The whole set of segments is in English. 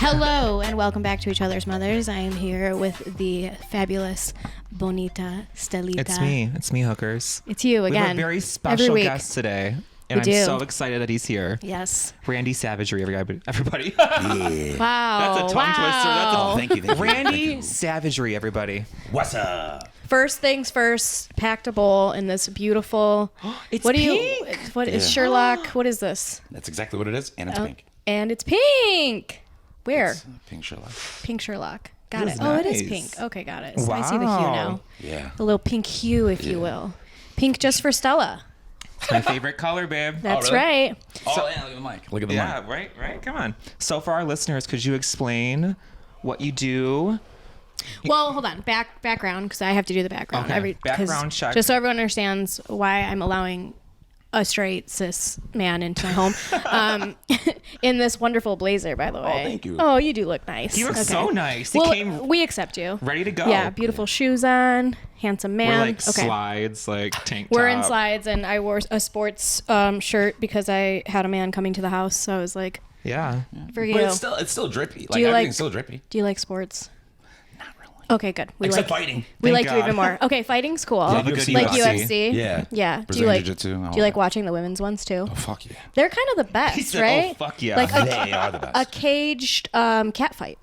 Hello and welcome back to Each Other's Mothers. I am here with the fabulous Bonita Stelita. It's me, hookers. It's you again. We have a very special guest today. And I'm so excited that he's here. Yes. Randy Savagery, everybody. Yeah. Wow. That's a tongue twister. That's a Thank you. Randy Savagery, everybody. What's up? First things first, packed a bowl in this beautiful. It's what pink. What is Sherlock? What is this? That's exactly what it is, and it's pink. And it's pink. Where? It's pink Sherlock. Pink Sherlock. Got That it. is Oh, it is nice. pink. Okay, got it. So I see the hue now. Yeah. The little pink hue, if you will. Pink just for Stella. It's my favorite color, babe. That's really? right. Oh, yeah, look at the mic. Look at the Yeah, mic. right. Come on. So for our listeners, could you explain what you do? Well, hold on. Background, because I have to do the background. Okay. 'Cause Background check. Just so everyone understands why I'm allowing a straight cis man into my home. In this wonderful blazer, by the way. thank you. Oh, you do look nice. You look so nice. He Well, came we accept you. ready to go. Yeah, beautiful shoes on, handsome man. We're like slides, like tank top. We're in slides, and I wore a sports shirt because I had a man coming to the house. So I was like, Yeah. for you. But it's still drippy. Like you everything's like- still drippy. Do you like sports? Not really. Okay, good. We Except like fighting. we Thank like you God. even more. Okay, fighting's cool. Love a good Like UFC. UFC. Yeah. Yeah. Do you Brazilian like Jiu-Jitsu, all Do you like that. watching the women's ones too? Oh, fuck yeah. They're kind of the best, He said, right? "Oh, fuck yeah." Like They are the best. a caged cat fight.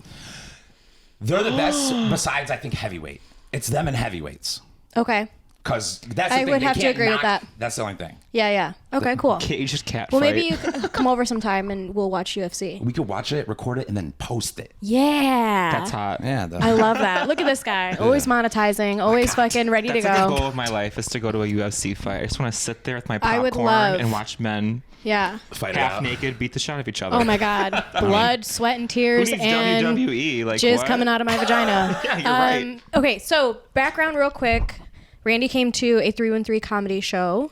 They're the best besides, I think, heavyweight. It's them and heavyweights. Okay. Because that's the I thing. would they have to can't agree with knock- that. That's the only thing. Yeah. Okay, cool. Caged cat Well, fight. maybe you could come over sometime and we'll watch UFC. We could watch it, record it, and then post it. Yeah. That's hot. Yeah. I love that. Look at this guy. Always monetizing. Always fucking ready That's to like go. the goal of my life is to go to a UFC fight. I just want to sit there with my I would popcorn love- and watch men Yeah. Fight it half out. naked beat the shit out of each other. Oh my God. Blood, sweat, and Who tears, needs and WWE? Like jizz what? coming out of my vagina. Yeah, you're right. Okay, so background real quick. Randy came to a 313 comedy show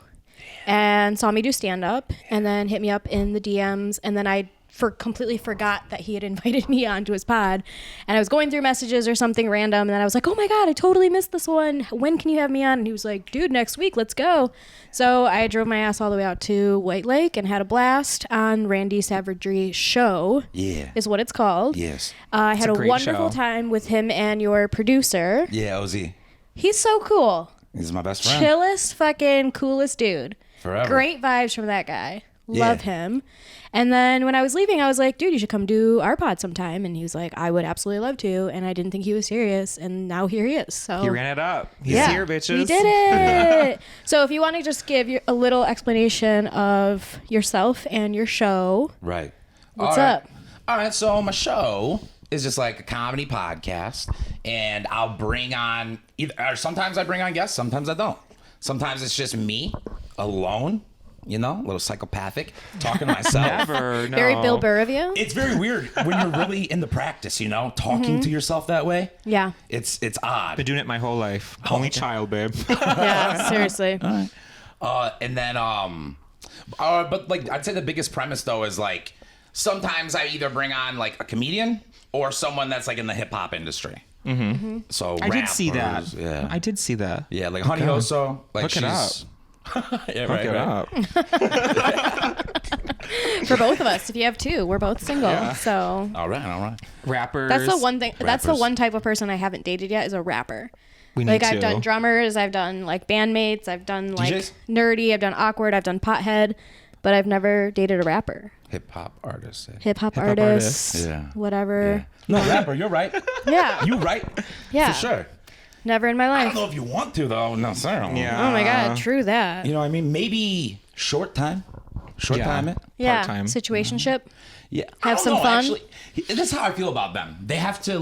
and saw me do stand-up and then hit me up in the DMs, and then I completely forgot that he had invited me onto his pod, and I was going through messages or something random, and then I was like, oh my God, I totally missed this one. When can you have me on? And he was like, dude, next week, let's go. So I drove my ass all the way out to White Lake and had a blast on Randy Savagery show. Yeah. Is what it's called. Yes. I had a a great wonderful show. time with him and your producer. Yeah, OZ. He's so cool. He's my best friend. Chillest, fucking coolest dude. Forever. Great vibes from that guy. Yeah. Love him. And then when I was leaving, I was like, dude, you should come do our pod sometime. And he was like, I would absolutely love to. And I didn't think he was serious. And now here he is. So He ran it up. He's here, bitches. He did it. So if you want to just give a little explanation of yourself and your show. Right. What's All right. up? All right. So my show is just like a comedy podcast, and I'll bring on or sometimes I bring on guests, sometimes I don't. Sometimes it's just me alone, a little psychopathic, talking to myself. Never. No. Very Bill Burr of you. It's very weird when you're really in the practice, talking to yourself that way. Yeah. It's odd. Been doing it my whole life. Only child, babe. Yeah, seriously. And then but like I'd say the biggest premise though is like sometimes I either bring on like a comedian or someone that's like in the hip hop industry. Mm-hmm. So I did see that. rappers, Yeah. I did see that. Yeah, like Honey Hoso. Like Hook it she's yeah, Look right, it right. up. For both of us, if you have two, we're both single. Yeah. So All right. Rappers. that's the one thing. That's the Rappers. one type of person I haven't dated yet is a rapper. We need Like to. I've done drummers, I've done like bandmates, I've done like DJs? nerdy, I've done awkward, I've done pothead, but I've never dated a rapper. Hip hop artist. Hip hop Hip-hop artists, artists. Yeah. whatever. No, rapper, you're right. Yeah, You right. yeah, For sure. never in my I life. don't know if you want to though, necessarily. Yeah. Oh my god, true that. You know what I mean? Maybe short time. Short Yeah. time it. Yeah, part-time. situationship. Yeah, Have I don't some know, fun? Actually, this is how I feel about them. They have to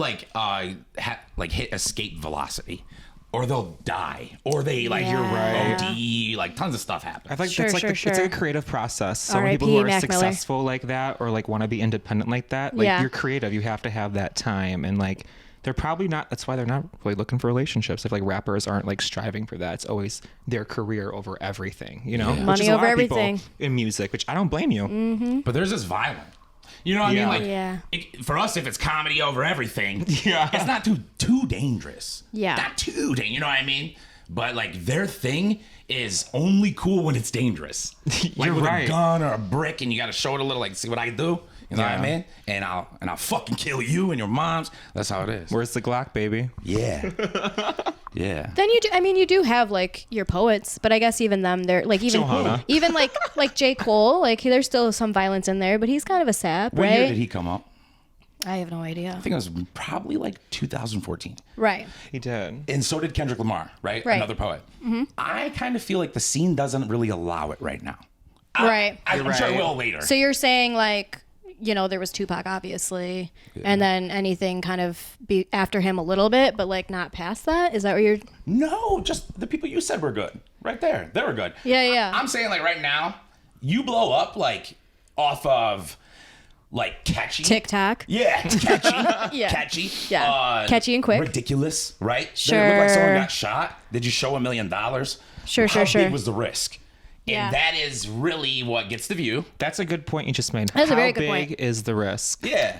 hit escape velocity, or they'll die, or they like You're right. OD. Like tons of stuff happens. I think Sure, that's like sure, it's like sure. a creative process. So when R.I.P. people who are Mac Miller. successful like that or like want to be independent like that, like Yeah. you're creative, you have to have that time. And like they're probably not. That's why they're not really looking for relationships. If like rappers aren't like striving for that, it's always their career over everything. Which Money is a lot over of people everything. in music. Which I don't blame you. But theirs is violent. You know what Yeah. I mean? Like, Yeah. for us, if it's comedy over everything, Yeah. it's not too dangerous. Yeah. Not too dangerous. You know what I mean? But like their thing is only cool when it's dangerous. Like You're with right. a gun or a brick, and you got to show it a little, like, see what I do. You know what I mean? And I'll fucking kill you and your moms. That's how it is. Where's the Glock, baby? Yeah. Yeah. Then you do have like your poets, but I guess even them, they're like Johanna. even like J. Cole, like there's still some violence in there, but he's kind of a sap, What right? year did he come up? I have no idea. I think it was probably like 2014. Right. He did. And so did Kendrick Lamar, right? Right. Another poet. I kind of feel like the scene doesn't really allow it right now. Right. I'm sure it right. will later. So you're saying like, you know, there was Tupac obviously, and then anything kind of be after him a little bit, but like not past that? Is that what you're? No, just the people you said were good. Right there. They were good. Yeah. I'm saying like right now, you blow up like off of like catchy. TikTok. Yeah, catchy. Yeah. Catchy. Yeah. Catchy and quick. Ridiculous, right? Sure. Did it look like someone got shot? Did you show $1 million? Sure. How big was the risk? Yeah. And that is really what gets the view. That's a good point you just made. That's a very good How big point. is the risk? Yeah.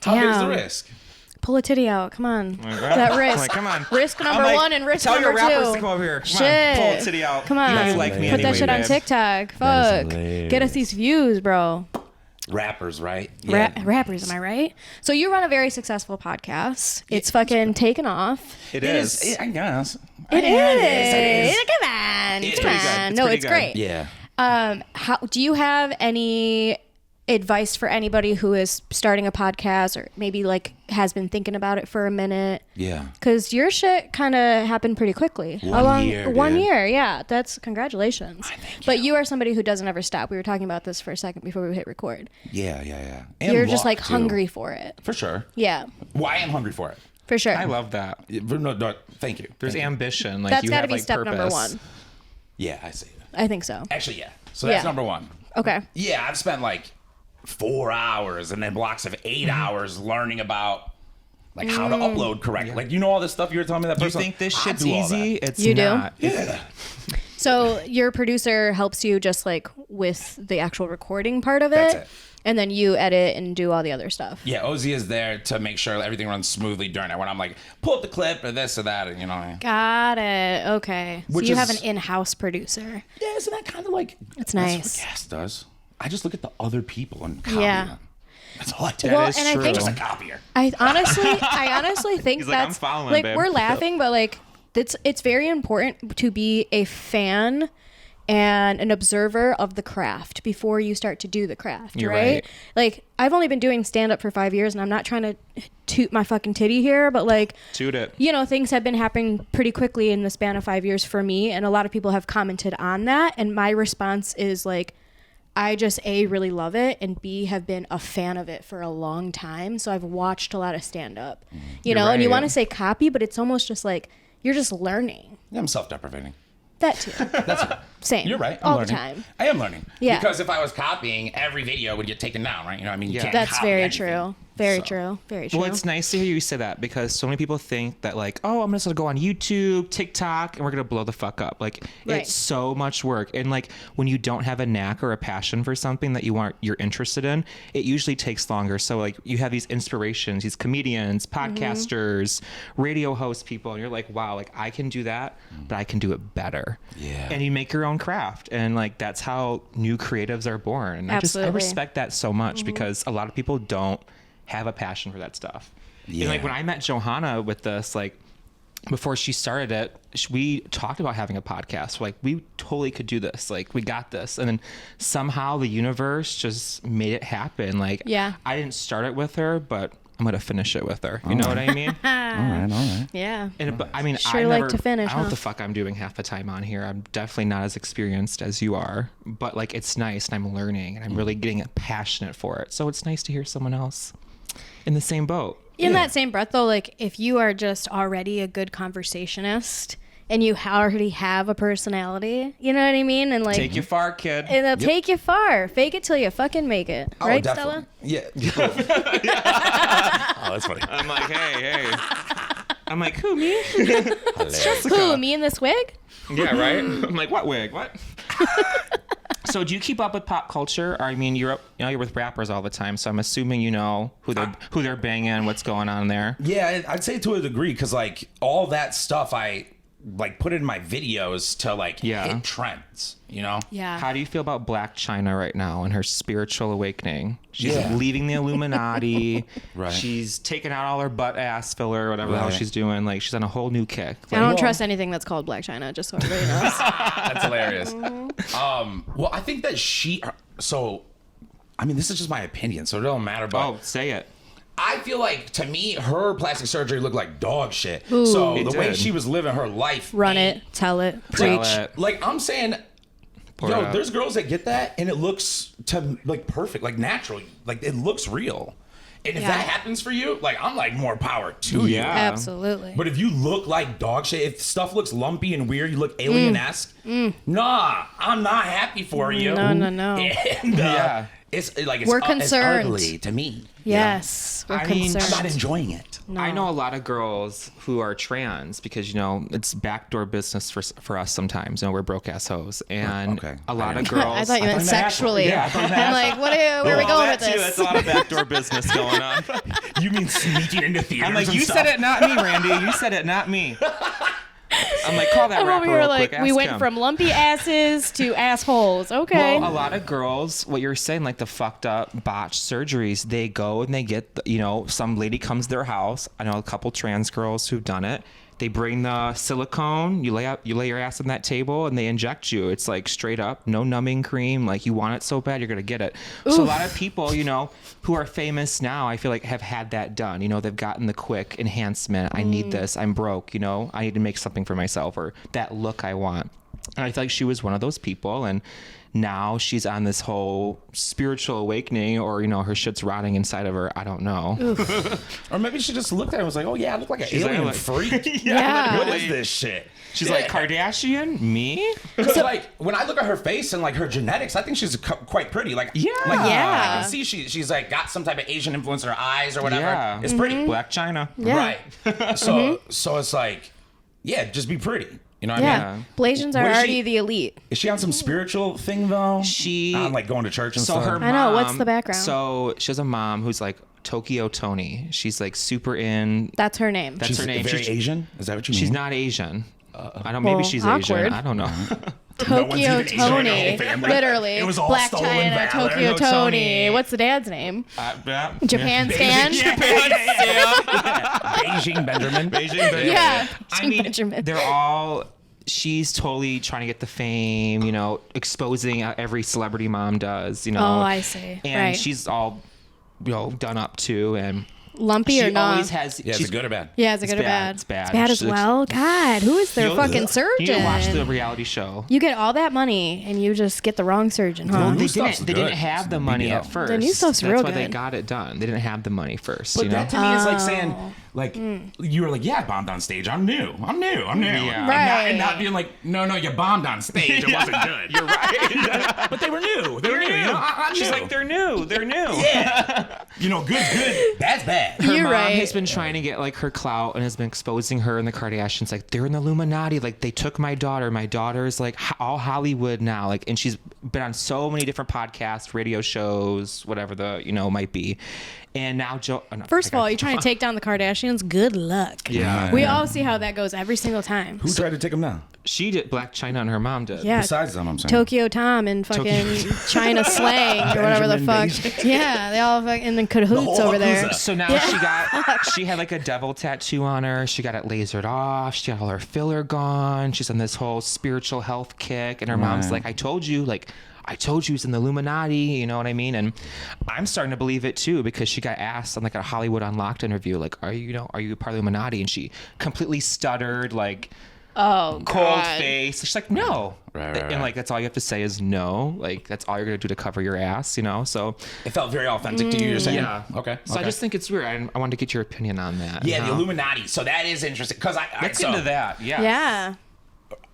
How big is the Damn. risk? Pull a titty out. Come on. God. That risk. Like, come on. Risk number I'm like, one and risk tell number your rappers two. to come over here. Come Shit. on, pull a titty out. Come on. You like me Put that anyway, shit on babe. TikTok. That is Fuck. hilarious. Get us these views, bro. Rappers, right? Rappers, am I right? So you run a very successful podcast. It's fucking taken off. It is. I guess. It is. Come on. It's Come pretty good. on. It's No, pretty it's good. great. Yeah. How do you have any advice for anybody who is starting a podcast or maybe like has been thinking about it for a minute? Yeah. Because your shit kind of happened pretty quickly. Year, One dude. year, yeah. That's congratulations. Thank But you are somebody who doesn't ever stop. We were talking about this for a second before we hit record. Yeah. And You're just luck, like too. hungry for it. For sure. Yeah, Well, I am hungry for it. for sure. I love that. No, thank you. There's Thank you. ambition. Like That's you got to have be like step purpose. number one. Yeah, I see that. I think so. Actually, yeah. So that's Yeah. number one. Okay. Yeah, I've spent like 4 hours and then blocks of 8 hours learning about like how to upload correctly. Like, you know all this stuff you were telling me that You person. think this I shit's do all easy? that. It's You do? not. Yeah. So your producer helps you just like with the actual recording part of That's it, it. and then you edit and do all the other stuff. Yeah, Ozzy is there to make sure everything runs smoothly during it. When I'm like, pull up the clip or this or that, and you know. Got it. Okay. So Which you have an is- in-house producer. Yeah, isn't that kind of like That's That's nice. what Cass does. I just look at the other people and copy Yeah. them. That's all I do. Well, is and I true. think Just a copier. I honestly think He's like, I'm that's following, like babe. we're laughing, but like it's very important to be a fan and an observer of the craft before you start to do the craft, You're right? right. Like I've only been doing stand up for 5 years, and I'm not trying to toot my fucking titty here, but like Toot it. you know, things have been happening pretty quickly in the span of 5 years for me, and a lot of people have commented on that, and my response is like, I just A, really love it, and B, have been a fan of it for a long time. So I've watched a lot of stand up, you know, and you right. want to say copy, but it's almost just like you're just learning. Yeah, I'm self-deprecating. That too. Same. You're right. I'm all learning. the time. I am learning. Yeah. Because if I was copying, every video would get taken down, right? You know what I mean? You Yeah. can't That's copy very anything. true. Very So- true. Very true. Well, it's nice to hear you say that because so many people think that like, oh, I'm just gonna go on YouTube, TikTok, and we're gonna blow the fuck up. Like, Right. it's so much work, and like when you don't have a knack or a passion for something that you're interested in, it usually takes longer. So like you have these inspirations, these comedians, podcasters, radio host people, and you're like, wow, like I can do that, but I can do it better. Yeah. And you make your own craft, and like that's how new creatives are born. And I Absolutely. respect that so much because a lot of people don't have a passion for that stuff. Yeah. And like when I met Johanna with this, like before she started it, we talked about having a podcast. Like we totally could do this. Like we got this. And then somehow the universe just made it happen. Like Yeah. I didn't start it with her, but I'm gonna finish it with her. You know what I mean? All right. yeah. And but I mean, Sure I like never, to finish, I don't know huh? what the fuck I'm doing half the time on here. I'm definitely not as experienced as you are, but like it's nice and I'm learning and I'm really getting passionate for it. So it's nice to hear someone else in the same boat. In that same breath, though, like if you are just already a good conversationist and you already have a personality, you know what I mean? And like, Take you far, kid. and they'll take you far. Fake it till you fucking make it. Right, Stella? Yeah. Oh, that's funny. I'm like, hey. I'm like, who, me? Who, me in this wig? Yeah, right? I'm like, what wig? What? So do you keep up with pop culture? Or, I mean, you're with rappers all the time, so I'm assuming you know who they're banging, what's going on there. Yeah, I'd say to a degree because like all that stuff I like put it in my videos to like hit trends, you know? Yeah. How do you feel about Black China right now and her spiritual awakening? She's Yeah. leaving the Illuminati. Right. She's taking out all her butt ass filler, whatever the hell Right. she's doing. Like, she's on a whole new kick. I don't trust anything that's called Black China, just so everybody knows. That's hilarious. Well, I think that I mean, this is just my opinion, so it don't matter, but Oh, say it. I feel like, to me, her plastic surgery looked like dog shit. So It the way did. she was living her life. Run it, tell it, preach. Tell it. Like, I'm saying, Pour it yo, out. there's girls that get that and it looks like perfect, like natural. Like, it looks real. And if Yeah. that happens for you, like, I'm like, more power to you. Yeah. Absolutely. But if you look like dog shit, if stuff looks lumpy and weird, you look alien-esque, nah, I'm not happy for you. No. And, Yeah. it's We're it's concerned. ugly to me. Yes, we're I mean, concerned. I'm not enjoying it. No. I know a lot of girls who are trans because, you know, it's backdoor business for us sometimes. You know, we're broke ass hoes. And Okay. a lot of girls. I thought you meant meant sexually. Yeah, I thought you meant I'm like, where are we going with this? That's a lot of backdoor business going on. You mean sneaking into theaters? I'm like, and you stuff? said it, not me, Randy. You said it, not me. I'm like, call that I'm rapper over here real like, quick. we Ask went him. from lumpy asses to assholes. Okay. Well, a lot of girls, what you're saying, like the fucked up botched surgeries, they go and they get, you know, some lady comes to their house. I know a couple trans girls who've done it. They bring the silicone, you lay your ass on that table and they inject you. It's like straight up, no numbing cream. Like you want it so bad, you're going to get it. So a lot of people, you know, who are famous now, I feel like have had that done. You know, they've gotten the quick enhancement. I need this. I'm broke. You know, I need to make something for myself, or that look I want. And I feel like she was one of those people. And now she's on this whole spiritual awakening, or, you know, her shit's rotting inside of her. I don't know. Or maybe she just looked at it and was like, oh, yeah, I look like an She's like- alien like- freak. Yeah. What is this shit? She's like, Kardashian? Me? Because, like, when I look at her face and, like, her genetics, I think she's quite pretty. Like, Yeah. like, Yeah. I can see she's, like, got some type of Asian influence in her eyes or whatever. Yeah. It's pretty. Black China. Yeah. Right. So it's like, yeah, just be pretty. You know what I Yeah. mean? Blasians are What is already she- the elite. Is she on some spiritual thing, though? On, like, going to church and So stuff? her mom, I know, what's the background? So she has a mom who's like Tokyo Tony. She's like super in. That's her name. That's She's her name. very She's, Asian? Is that what you mean? she's not Asian. I don't. Maybe Well, she's awkward. Asian. I don't know. No one's Tokyo even Asian in the Tony. whole family. Literally. It was all Black stolen China, valor. Tokyo No Tony. Tony. What's the dad's name? Yeah. Japan Stan? Beijing Benjamin. Yeah. I mean, Benjamin. they're all. She's totally trying to get the fame, you know, exposing every celebrity mom does, you know. Oh, I see. And Right. she's all, you know, done up too, and Lumpy or she not? always has. Yeah, is she's it good or bad? Yeah, is it good or bad? It's bad. It's bad as She's- well. God, who is their You'll- fucking surgeon? You need to watch the reality show. You get all that money and you just get the wrong surgeon, huh? New They stuff's didn't. They didn't good. have the It's money BBL. at first. The new stuff's That's real why they good. got it done. They didn't have the money first. But you know. that to me is like saying, like, you were like, yeah, I bombed on stage. I'm new. Yeah. And not being like, no, you bombed on stage. It wasn't good. You're right. But they were new. They were new. You know, I'm She's new. like, they're new. They're new. You know, good's good. That's bad. Her You're mom right. has been trying to get like her clout and has been exposing her and the Kardashians. Like, they're in the Illuminati. Like, they took my daughter. My daughter's like all Hollywood now. Like, and she's been on so many different podcasts, radio shows, whatever the, you know, might be. And now First of all, you're trying to take down the Kardashians. Good luck. Yeah. We all see how that goes every single time. Who tried to take him down? She did. Black China and her mom did. Yeah. Besides them, I'm saying. Tokyo Tom and fucking China slang or whatever the fuck. Benjamin Yeah, they all fucking and then cahoots whole over there. Yakuza. So now she had like a devil tattoo on her. She got it lasered off. She got all her filler gone. She's on this whole spiritual health kick. And her mom's like, I told you it's in the Illuminati, you know what I mean? And I'm starting to believe it too, because she got asked on like a Hollywood Unlocked interview, like, are you part of the Illuminati? And she completely stuttered, like, Oh, cold God. face. She's like, no. Right. And like, that's all you have to say is no. Like, that's all you're going to do to cover your ass, you know? So It felt very authentic to you, you're saying? yeah. Okay. So I just think it's weird. I wanted to get your opinion on that. Yeah, you the know? Illuminati. So that is interesting. Because Let's get into that. Yeah. Yeah.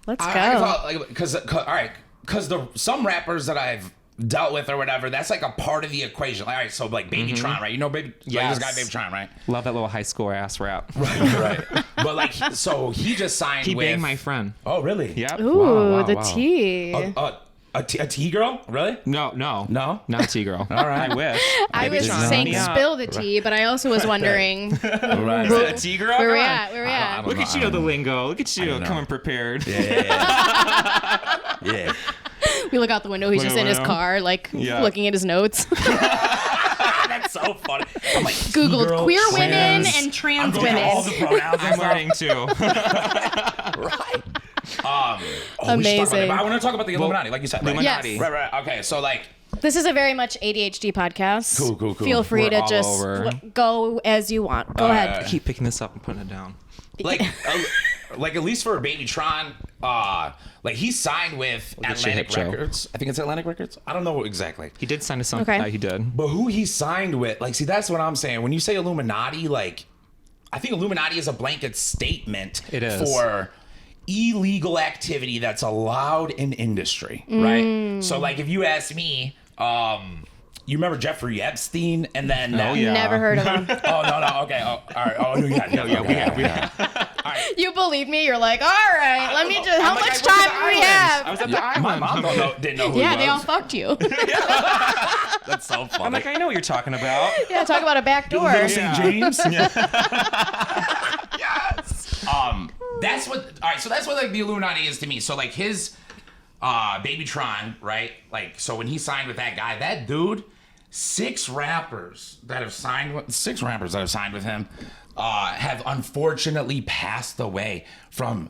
Let's go. Because some rappers that I've dealt with or whatever, that's like a part of the equation. All right, so like Baby Tron, right? You know, like Yes. this guy Baby Tron, right? Love that little high school ass rap. Right. But like, so he just signed He with. banged my friend. Oh, really? Yep. Ooh, Wow, the wow. tea. A tea girl? Really? No, not a tea girl. All right. I wish. I was Sean, saying sign me up. spill the tea, but I also was wondering Right. Is that a tea girl? where we Come on. at. Where we I at? don't Look know. at you, the lingo. Look at you, don't know. coming prepared. Yeah. We look out the window. He's just in his Window. car, like Yeah. looking at his notes. That's so funny. I'm like, Googled girl, queer women trans. and trans I'm going women. to all the pronouns. I'm learning too. Right. We should talk about that. Amazing. But I want to talk about the Illuminati, like you said. Right? Illuminati. Yes. Right. Okay. So like, This is a very much ADHD podcast. Cool. Feel free We're to all just over. go as you want. Go ahead. Keep picking this up and putting it down. like, like at least for Babytron, like he signed with at your Atlantic hip show. Records. I think it's Atlantic Records. I don't know exactly. He did sign to something. Okay. That he did. But who he signed with, like, see, that's what I'm saying. When you say Illuminati, like, I think Illuminati is a blanket statement It is. for illegal activity that's allowed in industry, right? So, like, if you ask me, you remember Jeffrey Epstein, and then Oh, yeah. Never heard of him. oh no, okay, all right, oh no, yeah, we have. You believe me? You're like, all right. Let me just. How I'm like, much I went to time the do we islands. have? I was at the My island. mom didn't know who Yeah, he they all was. fucked you. That's so funny. I'm like, I know what you're talking about. Yeah, talk about a back door. Little St. James. Yeah. Yes. That's what. All right. So that's what like the Illuminati is to me. So like his, Babytron, right? Like so when he signed with that guy, that dude, six rappers that have signed with him, have unfortunately passed away from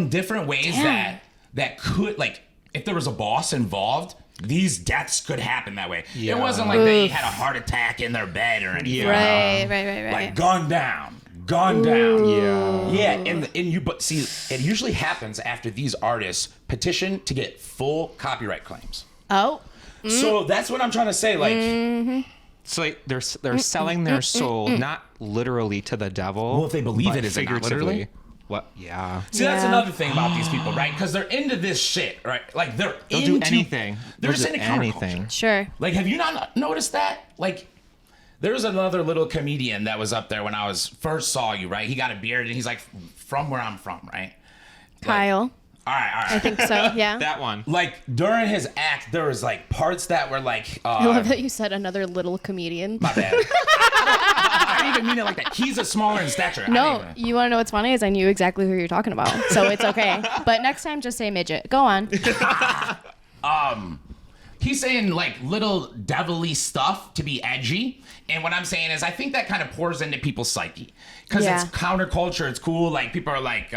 different ways Damn. that could like if there was a boss involved. These deaths could happen that way. Yeah. It wasn't like they had a heart attack in their bed or anything. Yeah. Right. Like gunned down. Yeah, Yeah. and you but see, it usually happens after these artists petition to get full copyright claims. Oh. So that's what I'm trying to say. Like, So like, they're selling their soul not literally to the devil. Well, if they believe but it, is it not figuratively. literally? What? Yeah. see, that's Yeah. another thing about these people, right? Because they're into this shit, right? Like they'll do anything. They're They'll just do into anything. counterculture. Sure. Like, have you not noticed that? Like, there's another little comedian that was up there when I was first saw you, right? He got a beard and he's like, from where I'm from, right? Kyle. All right. I think so. Yeah. That one. Like during his act, there was like parts that were like, I love that you said another little comedian. my bad. I didn't even mean it like that. He's a smaller in stature. I No, didn't even- you want to know what's funny is I knew exactly who you're talking about, so it's okay. But next time, just say midget. Go on. He's saying like little devilly stuff to be edgy. And what I'm saying is I think that kind of pours into people's psyche. Because Yeah. it's counterculture, it's cool. Like people are like,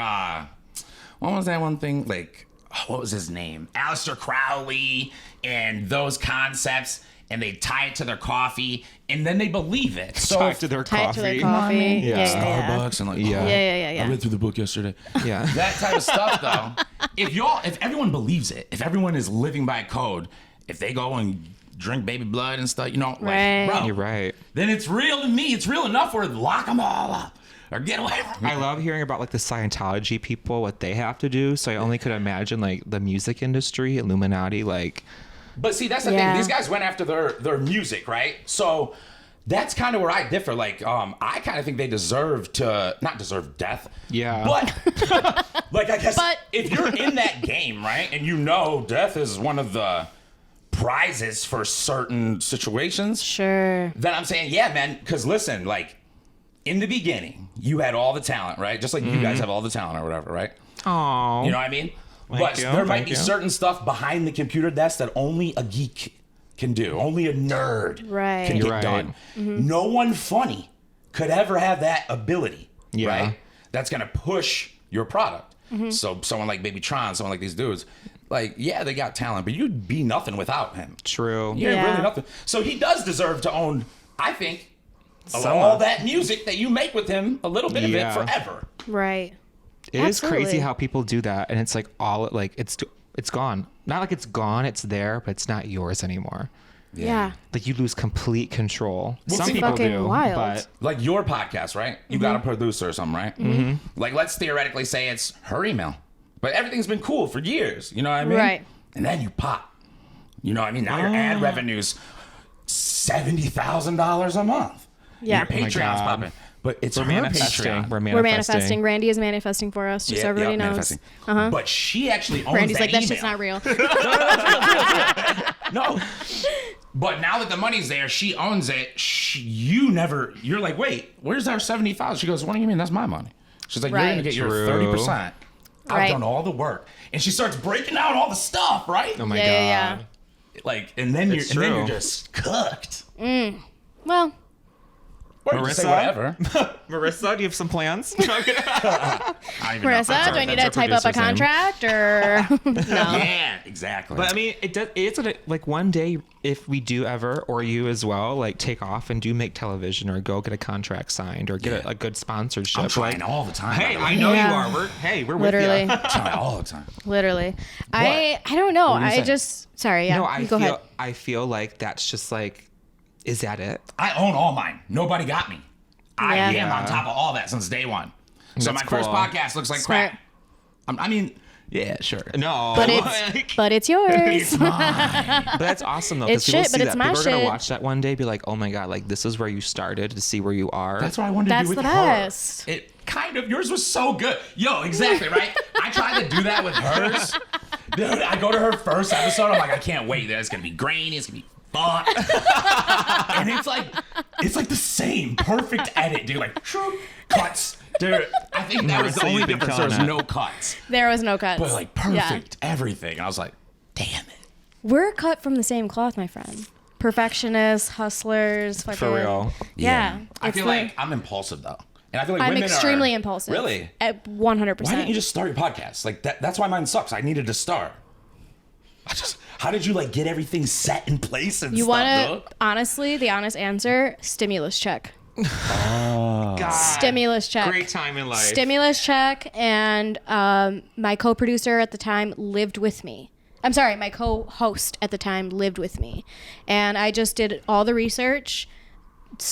what was that one thing? Like, what was his name? Aleister Crowley and those concepts. And they tie it to their coffee, and then they believe it. So Tied to their Tie it to their coffee. coffee. Yeah. Starbucks and like, Yeah. Yeah. I read through the book yesterday. Yeah. That type of stuff, though. If everyone believes it, if everyone is living by code, if they go and drink baby blood and stuff, you know, like, Right. bro, You're right. then it's real to me. It's real enough where lock them all up or get away from me. I love hearing about like the Scientology people, what they have to do. So I only could imagine like the music industry, Illuminati, like. But see, that's the Yeah. thing. These guys went after their music, right? So that's kind of where I differ. Like, I kind of think they not deserve death. Yeah. But like, I guess But- if you're in that game, right, and you know death is one of the prizes for certain situations, Sure. then I'm saying, yeah, man. Because listen, like in the beginning, you had all the talent, right? Just like you guys have all the talent or whatever, right? Oh. You know what I mean? Thank But you, there might thank be you. certain stuff behind the computer desk that only a geek can do. Only a nerd Right. can You're get right. done. No one funny could ever have that ability, Yeah. right? That's going to push your product. So someone like Babytron, someone like these dudes, like, yeah, they got talent, but you'd be nothing without him. True. You're Yeah. really nothing. So he does deserve to own, I think, Some all of- that music that you make with him, a little bit Yeah. of it forever. Right. It is Absolutely. crazy how people do that, and it's like all like it's gone. Not like it's gone, it's there, but it's not yours anymore. Yeah. Like you lose complete control. Well, Some see- people Fucking do, wild. but Like your podcast, right? You got a producer or something, right? Mm-hmm. Like, let's theoretically say it's her email, but everything's been cool for years. You know what I mean? Right. And then you pop. You know what I mean? Now your ad revenue's $70,000 a month. Yeah. Your Oh my Patreon's God. popping. But it's We're her manifesting. Patreon. We're manifesting. Randy is manifesting for us, just so everybody knows. Manifesting. But she actually owns Randy's that like, that email. shit's not real. No. But now that the money's there, she owns it. You're like, wait, where's our 70,000? She goes, what do you mean? That's my money. She's like, Right. you're going to get your True. 30%. I've Right. done all the work. And she starts breaking out all the stuff, right? Oh my Yeah, god. Like, and then It's you're true. just cooked. Well, Or you just say Marissa? whatever. Marissa, do you have some plans? I don't even know if Marissa, that's do I need that's to our type up a producer's name. contract or no? Yeah, exactly. But I mean, it's like one day if we do ever, or you as well, like take off and do make television or go get a contract signed or get a good sponsorship. I'm trying like, all the time. hey, by the I way. know Yeah. you are. We're Literally, with you. I'm trying all the time. literally. I don't know. What were you I saying? just sorry. Yeah, No, you go ahead. I feel like that's just like, is that it? I own all mine. Nobody got me. I Yeah. am on top of all that since day one. So That's my first cool. podcast looks like Smart. crap. I mean, yeah, sure. No, But it's yours. It's mine. But that's awesome though. It's 'cause people shit, see but it's that. my People are gonna shit. watch that one day, be like, "Oh my god, like this is where you started to see where you are." That's what I wanted That's to do with the her. best. It kind of, yours was so good. Yo, exactly, right? I tried to do that with hers. Dude, I go to her first episode, I'm like, I can't wait. It's gonna be grainy, it's gonna be fun. And it's like the same perfect edit, dude. Like cuts. Dude, I think that was the Marissa, only you've been difference. There was killing no cuts. There was no cuts. But like Yeah. perfect everything. And I was like, damn it. We're cut from the same cloth, my friend. Perfectionists, hustlers, fucking, For real. Yeah. I It's feel like I'm impulsive though. And I feel like I'm women extremely are, impulsive. Really? At 100%. Why didn't you just start your podcast? Like that's why mine sucks. I needed to start. How did you like get everything set in place and You stuff, want dude? to, honestly, the honest answer, stimulus check. God. Stimulus check. Great time in life. Stimulus check. And my co-producer at the time lived with me. I'm sorry, my co-host at the time lived with me. And I just did all the research,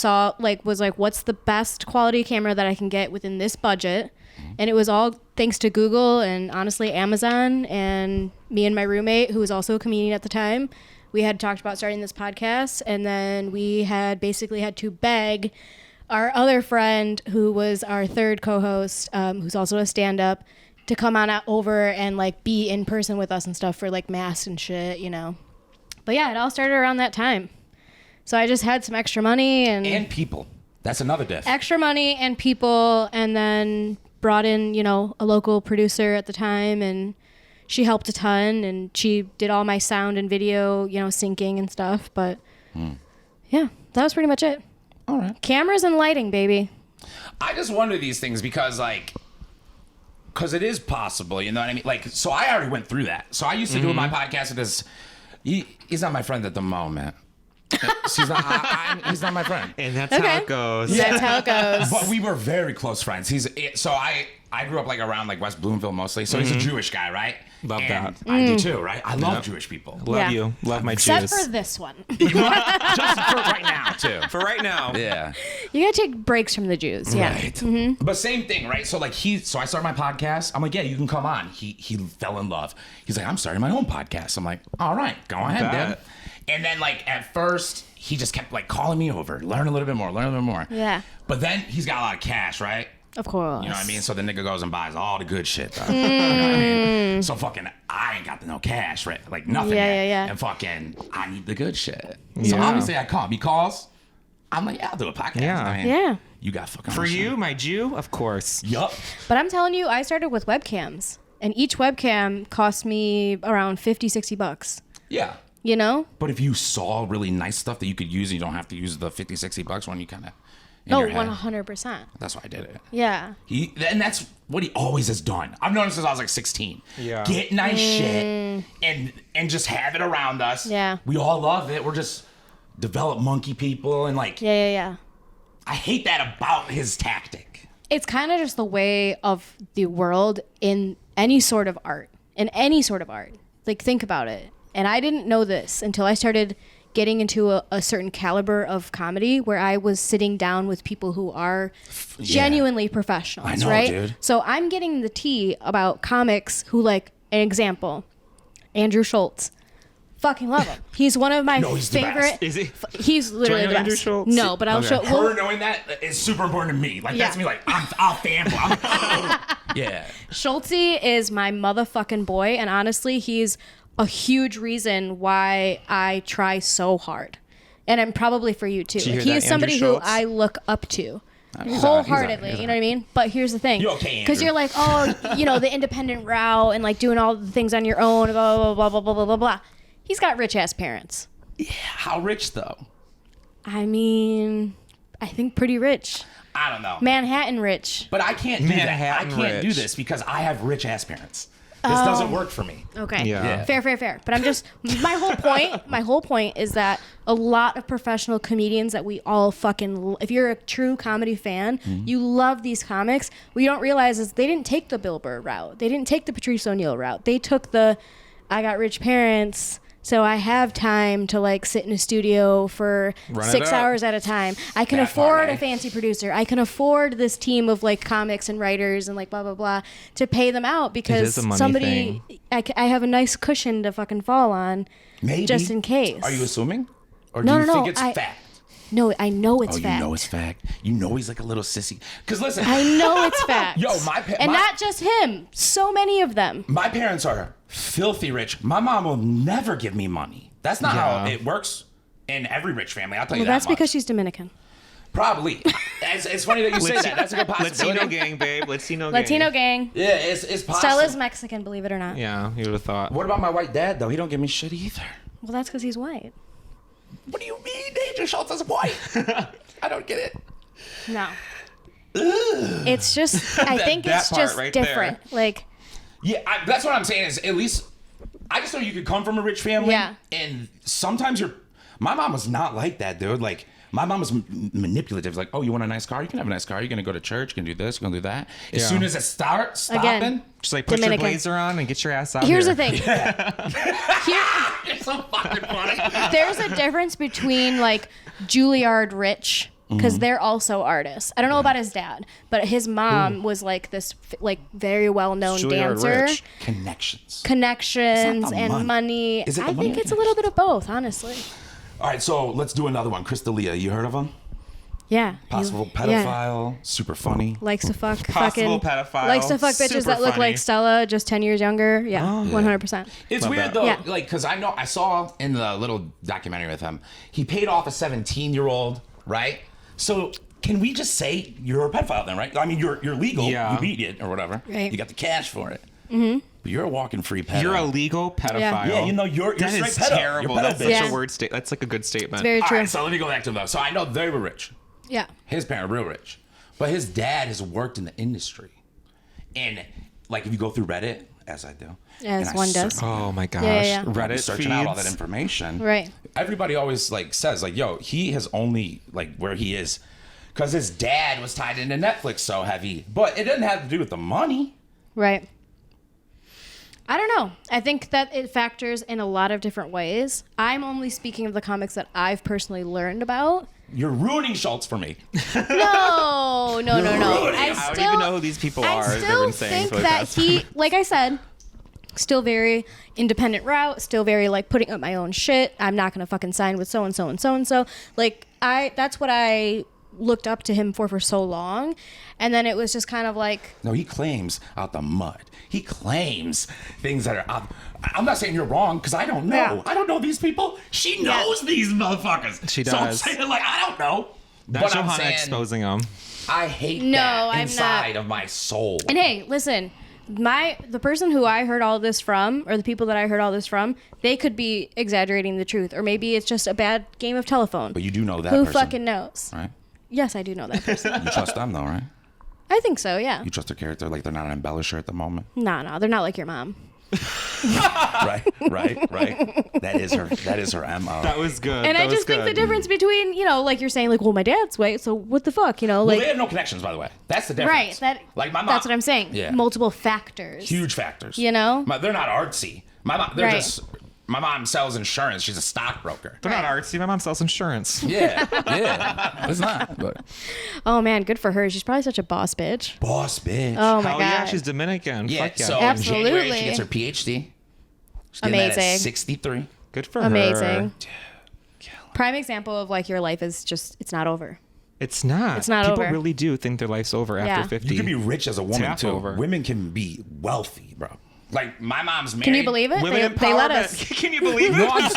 was like, what's the best quality camera that I can get within this budget? And it was all thanks to Google and honestly Amazon, and me and my roommate, who was also a comedian at the time. We had talked about starting this podcast, and then we had basically had to beg our other friend, who was our third co-host, who's also a stand-up, to come on over and like be in person with us and stuff for like masks and shit, you know. But yeah, it all started around that time. So I just had some extra money And people. That's another diff. extra money and people, and then brought in, you know, a local producer at the time, and she helped a ton, and she did all my sound and video, you know, syncing and stuff. But yeah, that was pretty much it. All right. Cameras and lighting, baby. I just wonder these things because it is possible, you know what I mean? Like, so I already went through that. So I used to do my podcast with this. He's not my friend at the moment. He's not my friend. And that's Okay. how it goes. That's how it goes. But we were very close friends. I grew up like around like West Bloomfield mostly. So he's a Jewish guy, right? Love And that. I do too, right? I love Jewish people. Love Yeah. you. Love my Except Jews. for this one. Just for right now too. For right now. Yeah. You gotta take breaks from the Jews. Yeah. Right. But same thing, right? So like so I started my podcast. I'm like, yeah, you can come on. He fell in love. He's like, I'm starting my own podcast. I'm like, all right, go ahead, Bet. dude. And then like at first he just kept like calling me over, learn a little bit more. Yeah. But then he's got a lot of cash, right? Of course. You know what I mean? So the nigga goes and buys all the good shit, though. You know what I mean? So fucking, I ain't got no cash, right? Like nothing Yeah, yet. yeah, yeah. And fucking, I need the good shit. So Yeah. obviously I call. He calls. I'm like, yeah, I'll do a podcast. Yeah. I mean, Yeah. You got fucking For shit. you, my Jew, of course. Yup. But I'm telling you, I started with webcams, and each webcam cost me around $50-$60. Yeah. You know? But if you saw really nice stuff that you could use and you don't have to use the $50-$60 when you kind of No, your head. 100%. That's why I did it. Yeah. And that's what he always has done. I've known him since I was like 16. Yeah. Get nice shit and just have it around us. Yeah. We all love it. We're just develop monkey people and like Yeah. I hate that about his tactic. It's kind of just the way of the world in any sort of art. In any sort of art. Like, think about it. And I didn't know this until I started getting into a certain caliber of comedy where I was sitting down with people who are genuinely professionals, I know, right? dude. So I'm getting the tea about comics who, like, an example, Andrew Schultz, Fucking love him. He's one of my No, he's the favorite. best. Is he? He's literally Do I the know Andrew best. Schultz? No, but I'll Okay. show. Her knowing that is super important to me. Like that's me. Like I'll fanboy. I'm like, oh. Yeah. Schultz is my motherfucking boy, and honestly, he's a huge reason why I try so hard. And I'm probably for you too. Did you Like, hear he's that, somebody Andrew who Schultz? I look up to. He's Wholeheartedly, all right. you know what I mean? But here's the thing. You okay, Because Andrew? you're like, oh, you know, the independent route and like doing all the things on your own, blah, blah, blah, blah, blah, blah, blah, blah. He's got rich ass parents. Yeah. How rich though? I mean, I think pretty rich. I don't know. Manhattan rich. But I can't do that. I Manhattan can't do rich. this because I have rich ass parents. This doesn't work for me. Okay. Yeah. Fair. But I'm just my whole point is that a lot of professional comedians that we all fucking if you're a true comedy fan, you love these comics. What you don't realize is they didn't take the Bill Burr route. They didn't take the Patrice O'Neal route. They took the I got rich parents, so I have time to like sit in a studio for Run it 6 up. hours at a time. I can That afford part, eh? a fancy producer. I can afford this team of like comics and writers and like blah blah blah to pay them out because a money somebody I have a nice cushion to fucking fall on. Maybe. Just in case. Are you assuming? Or No, do you no, think no, it's I- fact? No, I know it's Oh, fact. you know it's fact. You know he's like a little sissy. Because listen, I know it's fact. Yo, and not just him. So many of them. my parents are filthy rich. My mom will never give me money. That's not how Yeah. it works in every rich family. I'll tell Well, you that that's much. because she's Dominican. Probably. it's funny that you say that. That's a good possibility. Latino gang, babe. Latino gang. Latino gang. Yeah, it's possible. Stella's Mexican, believe it or not. Yeah, you would have thought. What about my white dad though? He don't give me shit either. Well, that's because he's white. What do you mean, Andrew Schultz is white? I don't get it. No. It's just, I think that it's part just right different. Like, Yeah, that's what I'm saying. Is at least I just know you could come from a rich family. Yeah. And sometimes my mom was not like that, dude. Like my mom was manipulative. Like, oh, you want a nice car? You can have a nice car. You're gonna go to church. You can do this. You can do that. As Yeah. soon as it starts stopping, Again. Just like put Dominican. your blazer on and get your ass out here's here. the thing. it's so fucking funny. There's a difference between like Juilliard rich because they're also artists. I don't know about his dad, but his mom was like this like very well-known Juilliard dancer. rich. Connections. Connections It's not the and money. money. Is it the I money think or it's a little bit of both, honestly. All right, so let's do another one. Chris D'Elia, you heard of him? Yeah. Possible Yeah. pedophile, super funny. Likes to fuck Possible fucking pedophile, likes to fuck bitches super that look funny. like Stella, just 10 years younger. Yeah, 100%. It's Love weird that. though, Yeah. like because I saw in the little documentary with him, he paid off a 17-year-old, right? So can we just say you're a pedophile then, right? I mean, you're legal, Yeah. you beat it or whatever, Right. you got the cash for it, but you're a walking free pedo. You're a legal pedophile. Yeah. Yeah, you're That straight is pedo. terrible. You're pedo That's bitch. such Yeah. a word state. That's like a good statement. Very All true. right, so let me go back to them though. So I know they were rich. Yeah. His parents are real rich, but his dad has worked in the industry, and like if you go through Reddit, as I do, As and I one does. Oh my gosh. Yeah. Reddit searching out all that feeds. information. Right. Everybody always like says like, "Yo, he has only like where he is because his dad was tied into Netflix so heavy." But it doesn't have to do with the money. Right. I don't know. I think that it factors in a lot of different ways. I'm only speaking of the comics that I've personally learned about. You're ruining Schultz for me. No. ruining I him. I don't even know who these people are. I They've still been saying think for the that past- he, like I said, still very independent route, still very like putting up my own shit. I'm not gonna fucking sign with so and so and so and so. Like that's what I looked up to him for so long, and then it was just kind of like, No, he claims out the mud. He claims things that are out. I'm not saying you're wrong because I don't know. Yeah. I don't know these people. She knows these motherfuckers. She So I'm does. saying like I don't know. That's but I'm Johanna saying exposing them. I hate No, that I'm inside not. of my soul. and hey, listen. The person who I heard all this from, or the people that I heard all this from, they could be exaggerating the truth, or maybe it's just a bad game of telephone. But you do know that Who person, fucking knows? right? Yes, I do know that person. You trust them though, right? I think so. Yeah. You trust their character like they're not an embellisher at the moment. No, they're not like your mom. Right. That is her MO. That was good. And That I was just think the good. difference between, like you're saying, like, well, my dad's white, so what the fuck, Well, like, they have no connections, by the way. That's the difference. right? like my mom. That's what I'm saying. Yeah. Multiple factors. Huge factors. You know? They're not artsy. My mom. They're Right. just. My mom sells insurance. She's a stockbroker. They're not artsy. My mom sells insurance. Yeah. It's not. But Oh man, good for her. She's probably such a boss bitch. boss bitch. Oh my Hell god. yeah, she's Dominican. yeah. Fuck yeah. So in January Absolutely. she gets her PhD. She's getting that at Amazing. 63. Good for her. Amazing. Prime example of like your life is just, it's not over. It's not. It's not People over. really do think their life's over after 50. You can be rich as a woman half too. over. Women can be wealthy, bro. Like my mom's married. Can you believe it? Women They let empowerment. us. Can you believe No, it?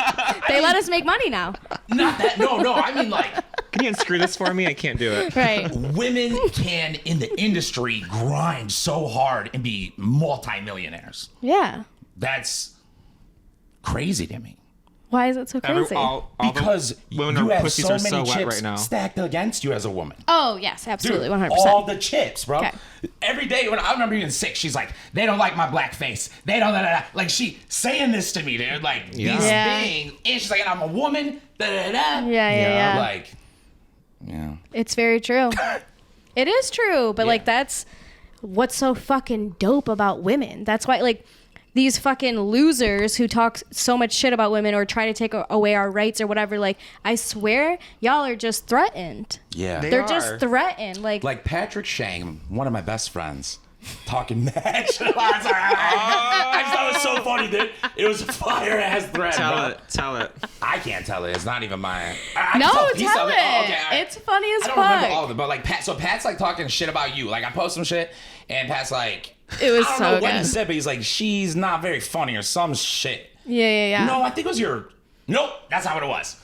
They let us make money now. not that. No. I mean, like, Can you unscrew this for me? I can't do it. Right. women can in the industry grind so hard and be multimillionaires. Yeah. That's crazy to me. Why is it so crazy? All Because the women you are have pussies so are many so wet chips right now. stacked against you as a woman. Oh, yes, absolutely. Dude, 100%. all the chips, bro. Okay. Every day when I remember being sick, she's like, they don't like my black face. They don't, like she saying this to me, dude. Like these Yeah. things. And she's like, and I'm a woman. Yeah, yeah. Like, yeah. It's very true. It is true, but like that's what's so fucking dope about women. That's why like these fucking losers who talk so much shit about women or try to take away our rights or whatever, like I swear y'all are just threatened. Yeah. They're are. just threatened. Like Patrick Shang, one of my best friends, talking mad shit. I just thought it was so funny, dude. It was a fire ass thread, bro. Tell it. I can't tell it. It's not even mine. I no, can piece tell of it. Oh, okay, all right. It's funny as I don't fuck. remember all of it, but like so Pat's like talking shit about you. Like I post some shit, and Pat's like, It was I don't so know what he good. said, but he's like, she's not very funny or some shit. Yeah. No, I think it was your. Nope, that's not what it was.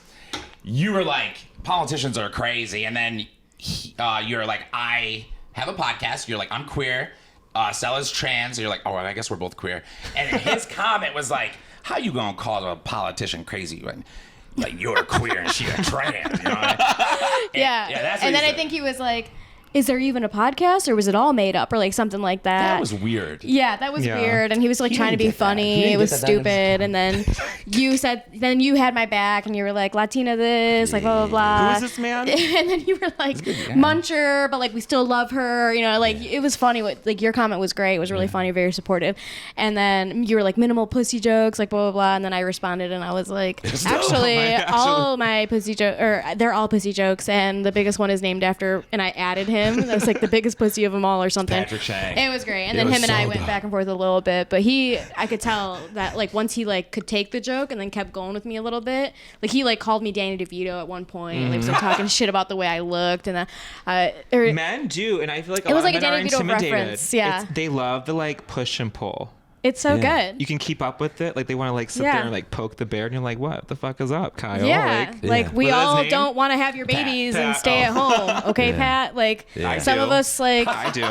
You were like, politicians are crazy, and then you're like, I have a podcast. You're like, I'm queer. Stella's trans. You're like, oh, I guess we're both queer. And his comment was like, how you gonna call a politician crazy when, like, you're queer and she's a trans? You know what I mean? Yeah. That's what And he then I said. think he was like, is there even a podcast or was it all made up or like something like that? That was weird. Yeah, that was Yeah. weird. And he was like He trying to didn't be get that. He funny. didn't It was get that. That was- stupid. And then then you had my back and you were like, Latina this, like blah, blah, blah. Who is this man? And then you were like, Muncher, but like we still love her. You know, like it was funny. Like your comment was great. It was really funny, very supportive. And then you were like minimal pussy jokes, like blah, blah, blah. And then I responded and I was like, actually, all my pussy jokes, or they're all pussy jokes. And the biggest one is named after, and I added him. That's like the biggest pussy of them all or something. Patrick Shang. It was great. And It then was him and I so went dumb. back and forth a little bit, but I could tell that like once he like could take the joke and then kept going with me a little bit, like he like called me Danny DeVito at one point, like so talking shit about the way I looked and or Men do, and I feel like It was like a men are Danny DeVito intimidated. reference, yeah. They love the like push and pull. it's so Yeah. good. You can keep up with it. Like they want to like sit Yeah. there and like poke the bear, and you're like, what the fuck is up, Kyle? Yeah, like we What is his all name? don't want to have your babies and Pat. stay at home, okay, Yeah. Pat? Like I some do. of us, like I do.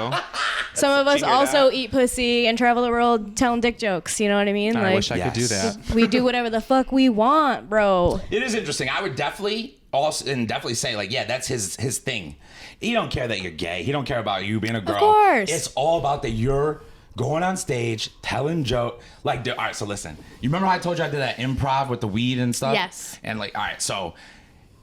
some of us hear also that? eat pussy and travel the world telling dick jokes. You know what I mean? I Like wish I could do Yes. that. we do whatever the fuck we want, bro. It is interesting. I would definitely definitely say like, yeah, that's his thing. He don't care that you're gay. He don't care about you being a girl. course. It's all about that you're going on stage, telling joke. Like, all right, so listen. You remember how I told you I did that improv with the weed and stuff? Yes. And like, all right, so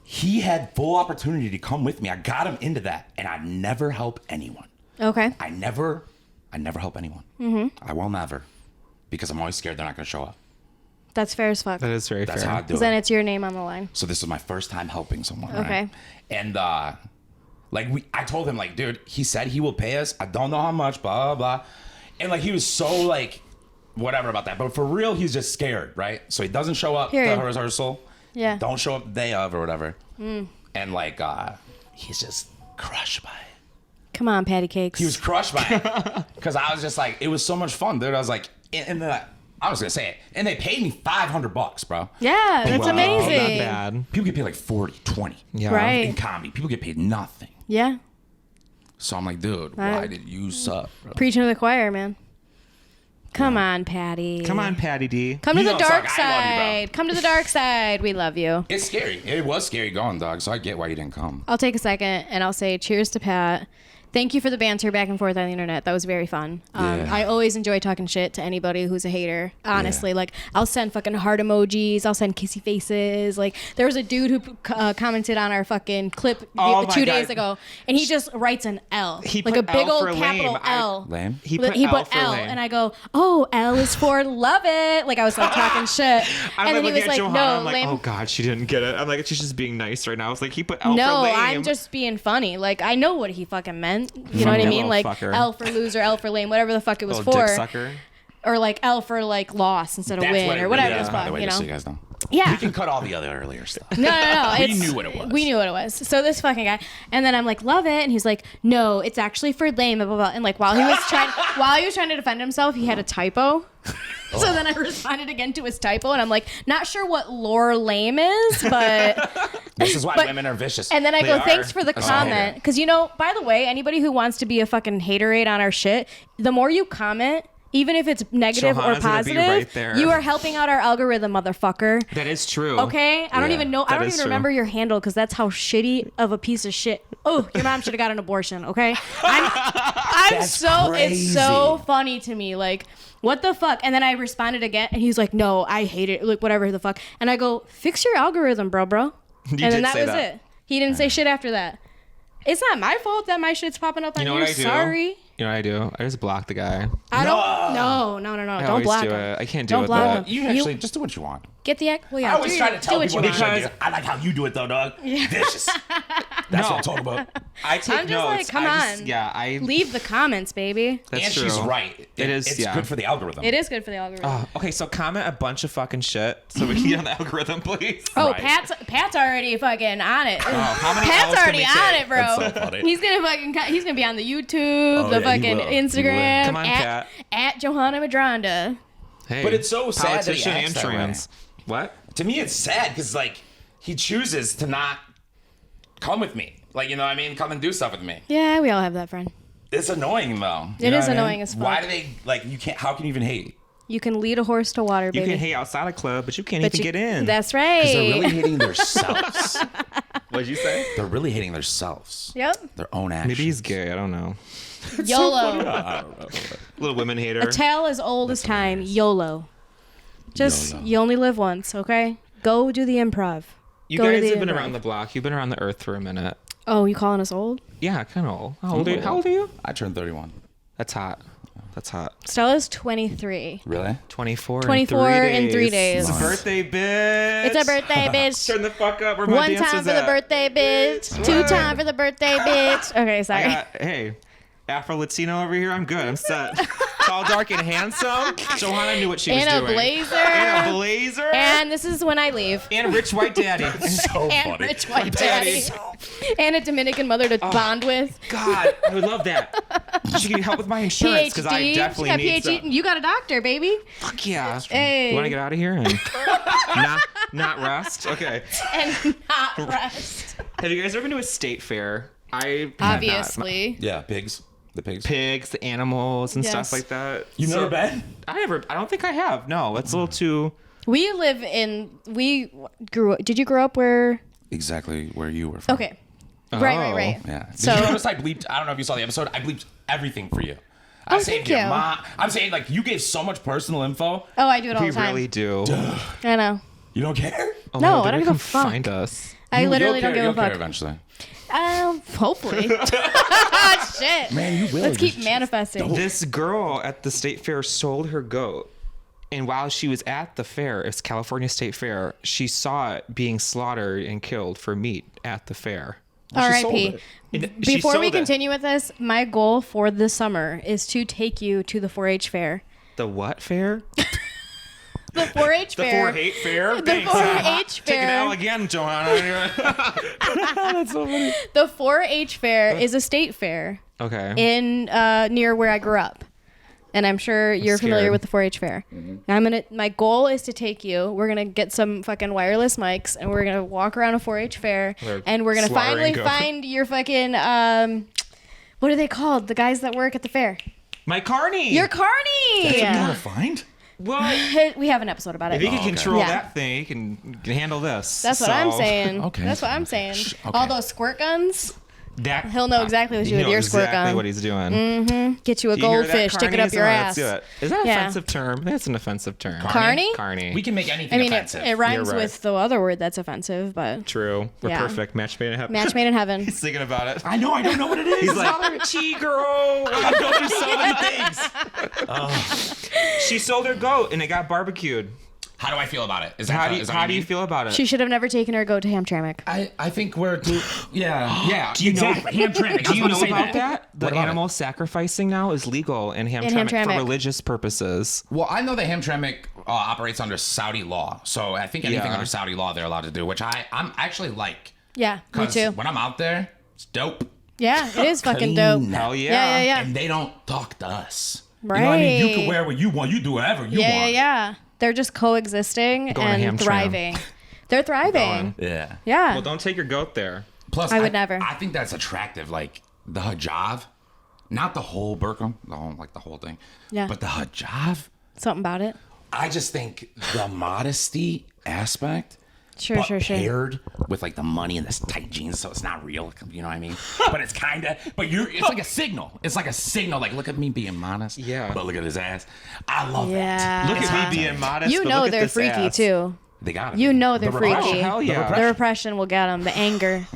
he had full opportunity to come with me. I got him into that, and I never help anyone. Okay. I never help anyone. Mm-hmm. I will never, because I'm always scared they're not going to show up. That's fair as fuck. That is very That's fair. how I do Because it. then it's your name on the line. So this is my first time helping someone. Okay. Right? And like I told him like, dude, he said he will pay us. I don't know how much, blah, blah. And like, he was so like, whatever about that. But for real, he's just scared, right? So he doesn't show up Period. to rehearsal. Yeah. Don't show up the day of or whatever. And like, he's just crushed by it. Come on, patty cakes. He was crushed by it. Because I was just like, it was so much fun, dude. I was like, and then I was going to say it. And they paid me $500, bro. yeah, that's Wow. amazing. Not bad. People get paid like 40, 20. Yeah. Right. In comedy, people get paid nothing. Yeah. So I'm like, dude, why did you suck, bro? Preaching to the choir, man. Come on, Patty. Come on, Patty D. Come to You the don't dark suck. I love you, bro. side. Come to the dark side. We love you. It's scary. It was scary going, dog. So I get why you didn't come. I'll take a second and I'll say cheers to Pat. Thank you for the banter back and forth on the internet. That was very fun. Yeah. I always enjoy talking shit to anybody who's a hater. Honestly, Yeah. like I'll send fucking heart emojis. I'll send kissy faces. Like there was a dude who commented on our fucking clip Oh my 2 days God. ago, and he just writes an L, He like put a big L old for capital lame. L. Lame? He He put put L L, for lame. and I go, oh, L is for love it. Like I was like talking shit, I'm and then he like was looking like, at Johanna, no, I'm like, lame. oh god, she didn't get it. I'm like, she's just being nice right now. It's like he put L No, for lame. I'm just being funny. Like I know what he fucking meant. You know what I Fucking mean? little Like fucker. L for loser, L for lame, whatever the fuck it was little dick for, sucker. or like L for like loss instead of That's win what it or whatever really the is, by the fuck. way, You just so know? you guys know. Yeah. We can cut all the other earlier stuff. No. We knew what it was. We knew what it was. So this fucking guy, and then I'm like, love it, and he's like, no, it's actually for lame, blah blah blah. And like while he was trying to defend himself, he had a typo. So then I responded again to his typo, and I'm like, not sure what lore lame is, but This is why women are vicious. and then I They go, are. thanks for the That's why I hate comment, it. because by the way, anybody who wants to be a fucking haterade on our shit, the more you comment, even if it's negative Johanna's or gonna be positive, right there. you are helping out our algorithm, motherfucker. That is true. Okay, I don't even know. I That don't is even true. remember your handle because that's how shitty of a piece of shit. Oh, your mom should have got an abortion. Okay, I'm That's so crazy. it's so funny to me. Like, what the fuck? And then I responded again, and he's like, "No, I hate it. Like, whatever the fuck." And I go, "Fix your algorithm, bro." You And did then that say was that. it. He didn't say shit after that. It's not my fault that my shit's popping up on You know here. what I do? Sorry. You know what I do? I just block the guy. I don't. No. I Don't always block do him. it. I can't do Don't it, block though. him. You actually just do what you want. Get the well, yeah. I always try to tell do people what you what I want. do. I like how you do it though, dog. Vicious. That's No. what I'm talking about. I take I'm just notes. like, come I on. Yeah, I. Leave the comments, baby. That's And true. she's right. It is. It's Yeah. good for the algorithm. It is good for the algorithm. Okay, so comment a bunch of fucking shit so we can get on the algorithm, please. Oh, Right. Pat's already fucking on it. how many Pat's L's can already we on take? it, bro. That's so funny. He's gonna be on the YouTube, the yeah, he fucking will. He Instagram, will. Come on, Pat. at Johanna Madronda. Hey, But it's so sad that he politician acts and that trans. What? To me, it's sad because like he chooses to not come with me. Like, you know what I mean? Come and do stuff with me. Yeah, we all have that friend. It's annoying though. It is annoying as fuck. Why do they like? You can't. How can you even hate? You can lead a horse to water, You baby. can hate outside a club, but you can't But even get in. That's right. Because they're really hating themselves. What'd you say? They're really hating themselves. Yep. Their own actions. Maybe he's gay. I don't know. YOLO. I don't know. Little women hater. A tale as old as time. YOLO. Just YOLO. you only live once, okay? Go do the improv. You Go to guys the have been improv. around the block. You've been around the earth for a minute. Oh, you calling us old? Yeah, kind of old. How old are you? I turned 31. That's hot. That's hot. Stella's 23. Really? 24. 24 in 3 days. It's a birthday, bitch. It's a birthday, bitch. Turn the fuck up. Where my One dancers time for at? the birthday, bitch. Two time for the birthday, bitch. Okay, sorry. Hey, Afro Latino over here. I'm good. I'm set. Tall, dark, and handsome. Johanna knew what she was In a doing. blazer. In a blazer. And this is when I leave. And rich white daddy. So And funny. rich white daddy. daddy. And a Dominican mother to bond with. God, I would love that. She can help with my insurance because I definitely yeah, need PhD. some. You got a doctor, baby. Fuck yeah. Hey. You want to get out of here and not rest? Okay. And not rest. Have you guys ever been to a state fair? I have not. Obviously. Yeah, pigs. The pigs. Pigs, the animals, and Yes. stuff like that. You've never been? I don't think I have. No, it's a little too. We grew up. Did you grow up where? Exactly where you were from. Okay. Right. Yeah. Did So- you notice I bleeped? I don't know if you saw the episode. I bleeped everything for you. I Oh, saved thank your you. mom. I'm saying like you gave so much personal info. Oh, I do it all We the time. really do. I know. You don't care? Oh, No, they're I don't gonna give a come fuck. Find us. I literally You'll don't care, give a you'll care fuck. eventually. Hopefully. Shit. Man, you will. Let's keep eventually. manifesting. This girl at the state fair sold her goat. And while she was at the fair, it's California State Fair, she saw it being slaughtered and killed for meat at the fair. R.I.P. And she Before we sold it. continue with this, my goal for this summer is to take you to the 4-H fair. The what fair? The 4-H The fair. 4-H fair? The Thanks. 4-H Take it out fair. again, Johanna. That's so funny. The 4-H fair is a state fair Okay. in near where I grew up. And I'm sure you're familiar scared. with the 4-H fair. Mm-hmm. My goal is to take you. We're gonna get some fucking wireless mics, and we're gonna walk around a 4-H fair, They're and we're gonna finally slaughtering goat. find your fucking what are they called? The guys that work at the fair. My carny. Your carny. That's what you want to find? What? We have an episode about it. If he can control Yeah. that thing, he can handle this. That's what I'm So, saying. Okay. That's what I'm saying. Okay. All those squirt guns. That He'll know exactly what to do he with your knows squirt exactly gun. what he's doing. Get you a Do you hear that, goldfish, stick it up carnies? your Oh, ass. let's do it. Is that an Yeah. offensive term? That's an offensive term. Carny? Carny. We can make anything I mean, offensive. it rhymes You're right. with the other word that's offensive, but True. We're Yeah. perfect. Match made in heaven. match made in heaven. He's thinking about it. I know. I don't know what it is. He's like, Chi girl. I go through so many things. She sold her goat and it got barbecued. How do I feel about it? Is that How is that what do you mean? feel about it? She should have never taken her goat to Hamtramck. I think we're yeah. Do you know- Hamtramck. Do you know about that? The What about animal sacrificing now is legal in Hamtramck for Hamtramck. religious purposes. Well, I know that Hamtramck operates under Saudi law, so I think anything Yeah. under Saudi law they're allowed to do, which I'm actually like. Yeah, me 'Cause too. when I'm out there, it's dope. Yeah, it is fucking dope. Clean. Hell Yeah, yeah. And they don't talk to us. Right. You know what I mean? You can wear what you want. You do whatever you Yeah, want. yeah. They're just coexisting Going to and Hamtram. thriving. They're thriving. Yeah. Yeah. Well, don't take your goat there. Plus, I would never. I think that's attractive. Like the hijab, not the whole burqa, the whole thing. Yeah. But the hijab, Something about it. I just think the modesty aspect. Sure, but sure. paired with like the money and this tight jeans, so it's not real. You know what I mean? But it's kind of. But it's like a signal. It's like a signal. Like, look at me being modest. Yeah. But look at his ass. I love Yeah. that. Look at me being modest. You but know look at they're this freaky ass. too. They got it. You know they're The freaky. repression. Hell yeah. The repression will get them. The anger.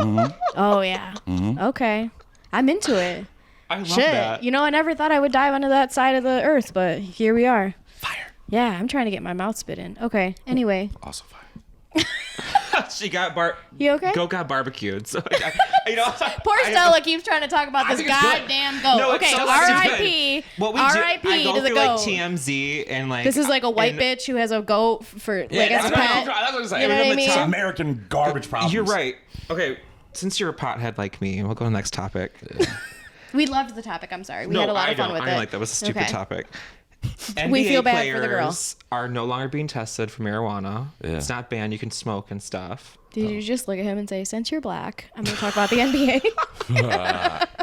Oh yeah. Okay. I'm into it. I love Shit. that. You know, I never thought I would dive onto that side of the earth, but here we are. Fire. Yeah, I'm trying to get my mouth spit in. Okay. Anyway, Also fire. She got you okay? goat got barbecued. So you know, Poor Stella keeps trying to talk about I this think it's good. goddamn goat. No, it's Okay, so R.I.P. What we R.I.P. do, I go to the through goat. like TMZ and like This is like a white and bitch who has a goat for like that's as a what pet. that's what I'm saying. You know what I It was on the mean? It's American garbage problems. You're right. Okay, since you're a pothead like me, we'll go to the next topic. We loved the topic. I'm sorry. We had a lot of fun with I it. like that was a stupid Okay. topic. We NBA feel bad for the girl. players are no longer being tested for marijuana. Yeah. It's not banned. You can smoke and stuff. Did you just look at him and say, "Since you're black, I'm going to talk about the NBA"?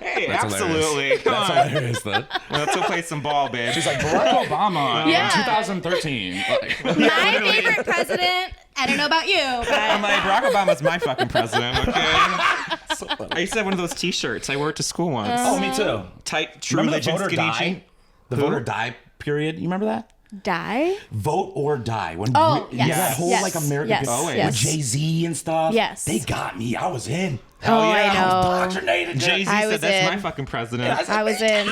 Hey, That's absolutely. Come That's on. hilarious. Though. Let's go play some ball, babe. She's like Barack Obama Yeah. in 2013. Like, My favorite president. I don't know about you, I'm but like, Barack Obama's my fucking president, okay? I used to have one of those t-shirts. I wore it to school once. oh, me too. Tight, true Remember the religion, vote or skinny die? jean. The vote or die period. You remember that? die. Vote or die. When Oh, yeah, yes, that whole yes, like American yes, Oh, with yes. Jay-Z and stuff. Yes. They got me. I was in. Oh, I yeah. know. Indoctrinated. Jay-Z I said was that's in. my fucking president. I was in.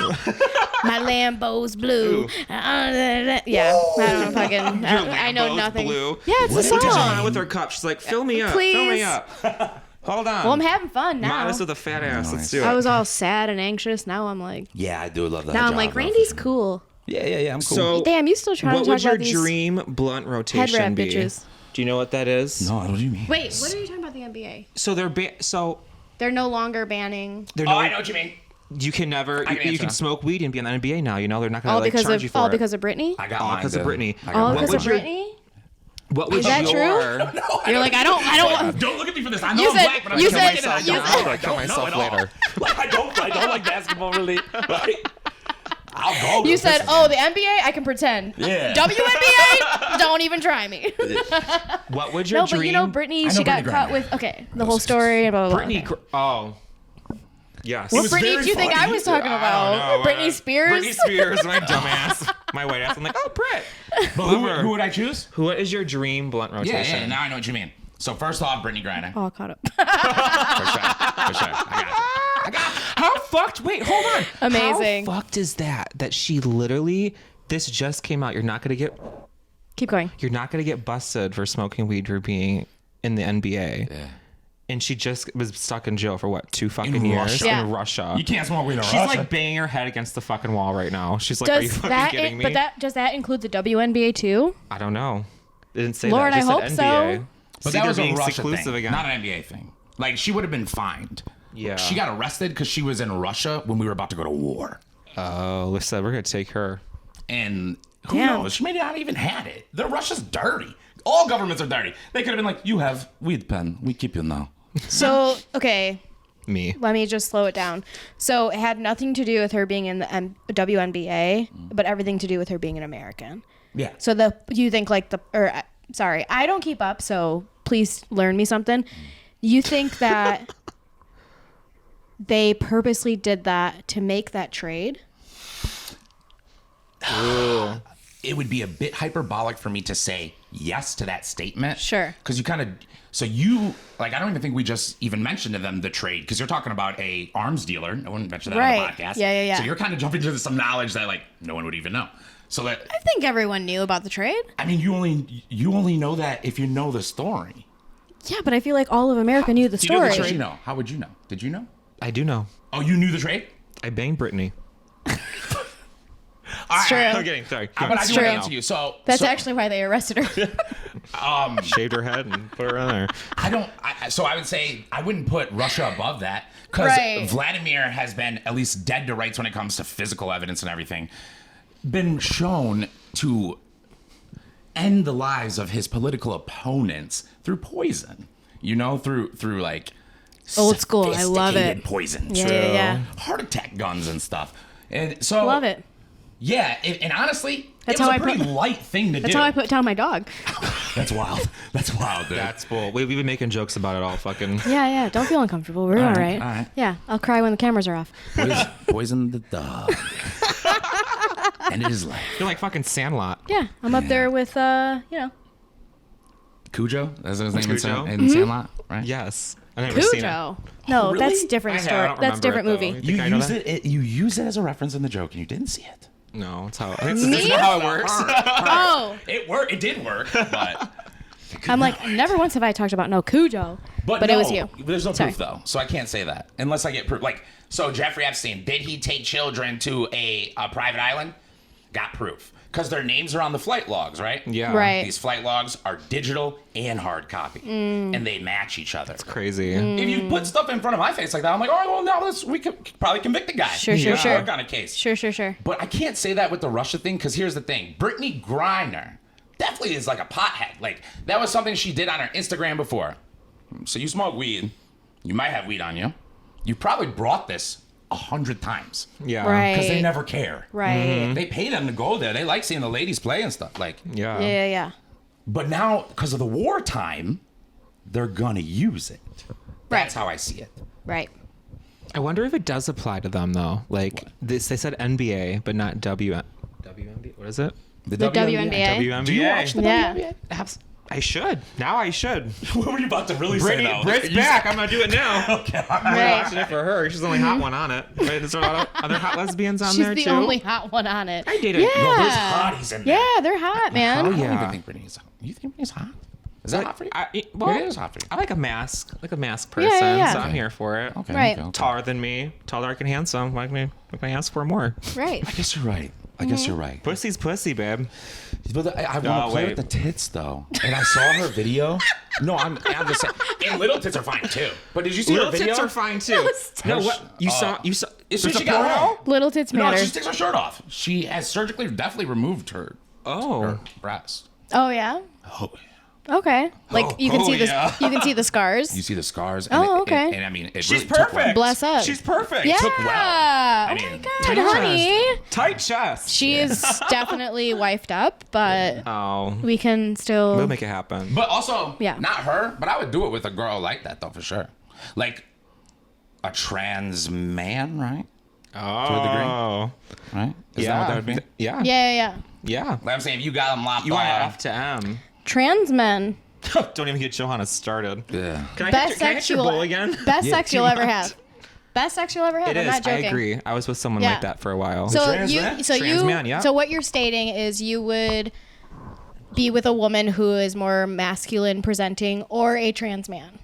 My Lambo's blue. Yeah, I don't fucking. I know Lambo's nothing. blue. Yeah, it's a What did you song. on with her cup? She's like, fill me up. Fill me Please. up. Hold on. Well, I'm having fun now. Modest with a fat ass. Let's do it. I was all sad and anxious. Now I'm like, Yeah, I do love that. now I'm like, Randy's cool. Yeah. I'm cool. So, Damn, you still trying what to would talk your about these dream blunt rotation wrap be? bitches? Do you know what that is? no, what do you mean? Wait, what are you talking about the NBA? So they're They're no longer banning. they're Oh, no, I know what you mean. you can never can you answer can that. smoke weed and be on the NBA now. You know they're not gonna All like because charge of you for all it. because of Britney. I got All mine, because of dude. Britney. I got All mine. because would of you- Britney. What was Is that true? You're like, I don't. Don't look at me for this. I know You I'm said- black, but you I said- don't like it. you I said- don't- I kill don't myself know at all. later. Like, I don't like basketball really. Like, I'll go. You to said, this "Oh, game. the NBA, I can pretend." Yeah. WNBA, don't even try me. What would your No, dream? but you know, Britney, I she know got Britney caught Griner. with the whole story and blah blah blah. Britney. Okay. Oh, yes. What was Britney very do you think funny. I was talking I about? don't know. Britney Spears. Britney Spears, my dumbass, my white ass. I'm like, oh, Brit. But who would I choose? Who is your dream blunt rotation? Yeah. Now I know what you mean. So first off, Brittany Griner. Oh, caught up. For sure. I got you. How fucked? Wait, hold on. Amazing. How fucked is that? That she literally. This just came out. You're not gonna get Keep going. busted for smoking weed for being in the NBA. Yeah. And she just was stuck in jail for what, 2 fucking In years Russia? Yeah. in Russia. You can't smoke weed in She's Russia. like banging her head against the fucking wall right now. She's like, are you Does fucking that? kidding me? But does that include the WNBA too? I don't know. It didn't say Lord, that. It just I hope said so. NBA. But See, that they're was a being Russia seclusive thing, again. not an NBA thing. Like, she would have been fined. Yeah. She got arrested because she was in Russia when we were about to go to war. Oh, they said we're gonna take her. And who Damn. knows? She may not even had it. Russia's dirty. All governments are dirty. They could have been like, you have weed pen. We keep you now. So okay, Me. let me just slow it down. So it had nothing to do with her being in the WNBA, but everything to do with her being an American. Yeah. So you think like sorry, I don't keep up, so please learn me something. You think that they purposely did that to make that trade? It would be a bit hyperbolic for me to say yes to that statement. Sure. Because I don't even think we just even mentioned to them the trade, because you're talking about a arms dealer. No one mentioned that on Right. the podcast. Yeah. So you're kind of jumping into some knowledge that like no one would even know. So that I think everyone knew about the trade. I mean, you only know that if you know the story. Yeah, but I feel like all of America knew the Do you know story. the trade? You know. How would you know? Did you know? I do know. Oh, you knew the trade? I banged Brittany. It's true. I'm kidding. Sorry. But I It's do true. want to answer you. So That's so, actually why they arrested her. Shaved her head and put her on there. I would say I wouldn't put Russia above that because Right. Vladimir has been at least dead to rights when it comes to physical evidence and everything. Been shown to end the lives of his political opponents through poison. You know, through like Old school. I love sophisticated it. Poison. Yeah. Heart attack guns and stuff. And so Love it. Yeah, and honestly, That's it was how a I pretty put- light thing to That's do. how I put down my dog. That's wild. That's wild, dude. That's bull. We've been making jokes about it all fucking. Yeah. Don't feel uncomfortable. We're all right. all right. Yeah, I'll cry when the cameras are off. Poison the dog. And it is life. You're like fucking Sandlot. Yeah, I'm up there with, Cujo? That's his name Cujo? in Sandlot, right? Yes. I've never seen it. Cujo. No, really? that's different I story. don't That's different remember it, movie. though. You I know use that? it. You use it as a reference in the joke, and you didn't see it. No, it's how. That's not how it works. Oh, It worked. It did work, but I'm like, never once have I talked about no Cujo, but it no, was you. There's no Sorry. proof though, so I can't say that unless I get proof. Like, so Jeffrey Epstein, did he take children to a private island? Got proof because their names are on the flight logs, right? Yeah. Right. These flight logs are digital and hard copy, and they match each other. Crazy. If you put stuff in front of my face like that, I'm like, all right, well, now we could probably convict the guy. Sure. Work on a case. Sure. But I can't say that with the Russia thing because here's the thing: Brittany Griner definitely is like a pothead. Like that was something she did on her Instagram before. So you smoke weed, you might have weed on you. You probably brought this 100 times. Yeah. Right. Because they never care. Right. They pay them to go there. They like seeing the ladies play and stuff. Like, Yeah. Yeah. but now because of the wartime, they're gonna use it. That's Right. how I see it. Right. I wonder if it does apply to them though. Like this, they said NBA, but not WNBA. What is it? The WNBA. WNBA. Do you watch the Yeah. WNBA? I should. Now I should. What were you about to really Brittany, say now? Britt's back. I'm gonna do it now. Okay. I'm Right. watching it for her. She's the only hot one on it. Right? Is there a lot of other hot lesbians on She's there the too? only hot one on it. I dated. Yeah. No, there's hotties in there. Yeah, they're hot, man. I don't yeah. even think Brittany's hot. You think Brittany's hot? Is that hot for you? Well, It is hot for you. I like a mask person, yeah. so I'm here for it. Okay, Right. okay. Taller than me, taller, dark, and handsome. What can I ask for more? Right. I guess you're right. I guess you're right. Pussy's pussy, babe. But I want Oh, to play wait. with the tits though. And I saw her video. No, I'm just saying. And little tits are fine too. But did you see Little her video? tits are fine too. No, what you saw? You saw? It's when there's she a got porno? home. Little tits No, matter. she takes her shirt off. She has surgically definitely removed her Oh, breast. Oh yeah. Oh, Okay. Like you can see the yeah. you can see the scars. you see the scars. Oh, okay. And I mean, it she's really took perfect. well. Bless up. She's perfect. Yeah. took well. Oh mean, my tight god, honey. Tight chest. She is definitely wifed up, but Oh, we can still. we'll make it happen. But also, Yeah. not her, but I would do it with a girl like that though, for sure. Like a trans man, right? Oh, Right? Is yeah, that what that would be? Yeah, Yeah. Like I'm saying, if you got them locked You want off. F to M? Trans men. Don't even get Johanna started. Yeah. Can I Best hit, can I hit your sexual. bowl again? Best Yeah, sex do you'll ever not. have. Best sex you'll ever have. It I'm is. not joking. I agree. I was with someone Yeah. like that for a while. So trans you, man? so Trans you, man, yeah. so what you're stating is you would be with a woman who is more masculine presenting, or a trans man.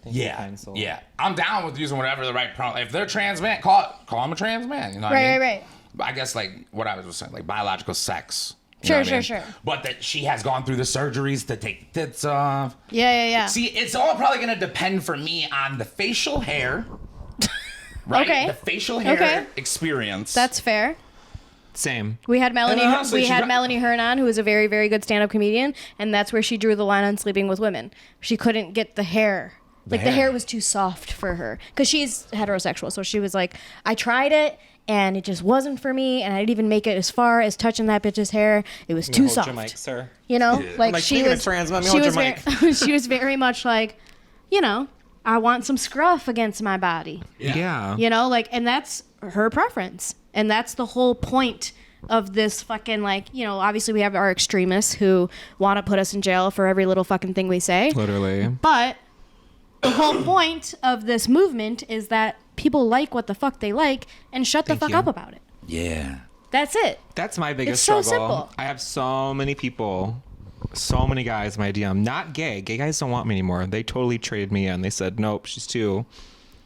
Yeah. kind soul. Yeah. I'm down with using whatever the right pronoun. If they're trans man, call them a trans man. You know what I mean? Right. But I guess like what I was saying, like biological sex. You Sure, know what I mean? sure. But that she has gone through the surgeries to take the tits off. Yeah. See, it's all probably going to depend for me on the facial hair. Right? Okay. The facial hair Okay. experience. That's fair. Same. We had Melanie. And then honestly, We she had got- Melanie Hearn on, who is a very, very good stand-up comedian, and that's where she drew the line on sleeping with women. She couldn't get the hair. The hair. hair was too soft for her because she's heterosexual. So she was like, I tried it and it just wasn't for me, and I didn't even make it as far as touching that bitch's hair. It was too Hold soft. your mic, sir. You know, like, like, she speaking of was. trans, let me she hold was your very, she was very much like, you know, I want some scruff against my body. Yeah. You know, like, and that's her preference. And that's the whole point of this fucking, like, you know, obviously we have our extremists who want to put us in jail for every little fucking thing we say. Literally. But the whole point of this movement is that people like what the fuck they like and shut the Thank fuck you. up about it. Yeah. That's it. That's my biggest It's so struggle. simple. I have so many people, so many guys in my DM, not gay. Gay guys don't want me anymore. They totally traded me in. They said, nope, she's too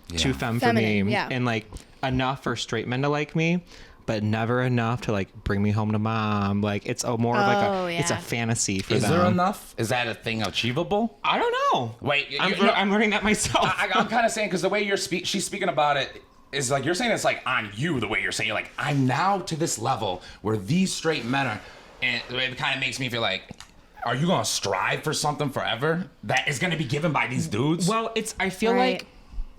femme for me. Feminine, yeah. And like enough for straight men to like me, but never enough to like bring me home to mom. Like it's more of like it's a fantasy for them. Is there enough? Is that a thing achievable? I don't know. Wait, I'm learning that myself. I'm kind of saying, because the way she's speaking about it is like, you're saying it's like on you, the way you're saying, you're like, I'm now to this level where these straight men are, and it kind of makes me feel like, are you going to strive for something forever that is going to be given by these dudes? Well, I feel Right. like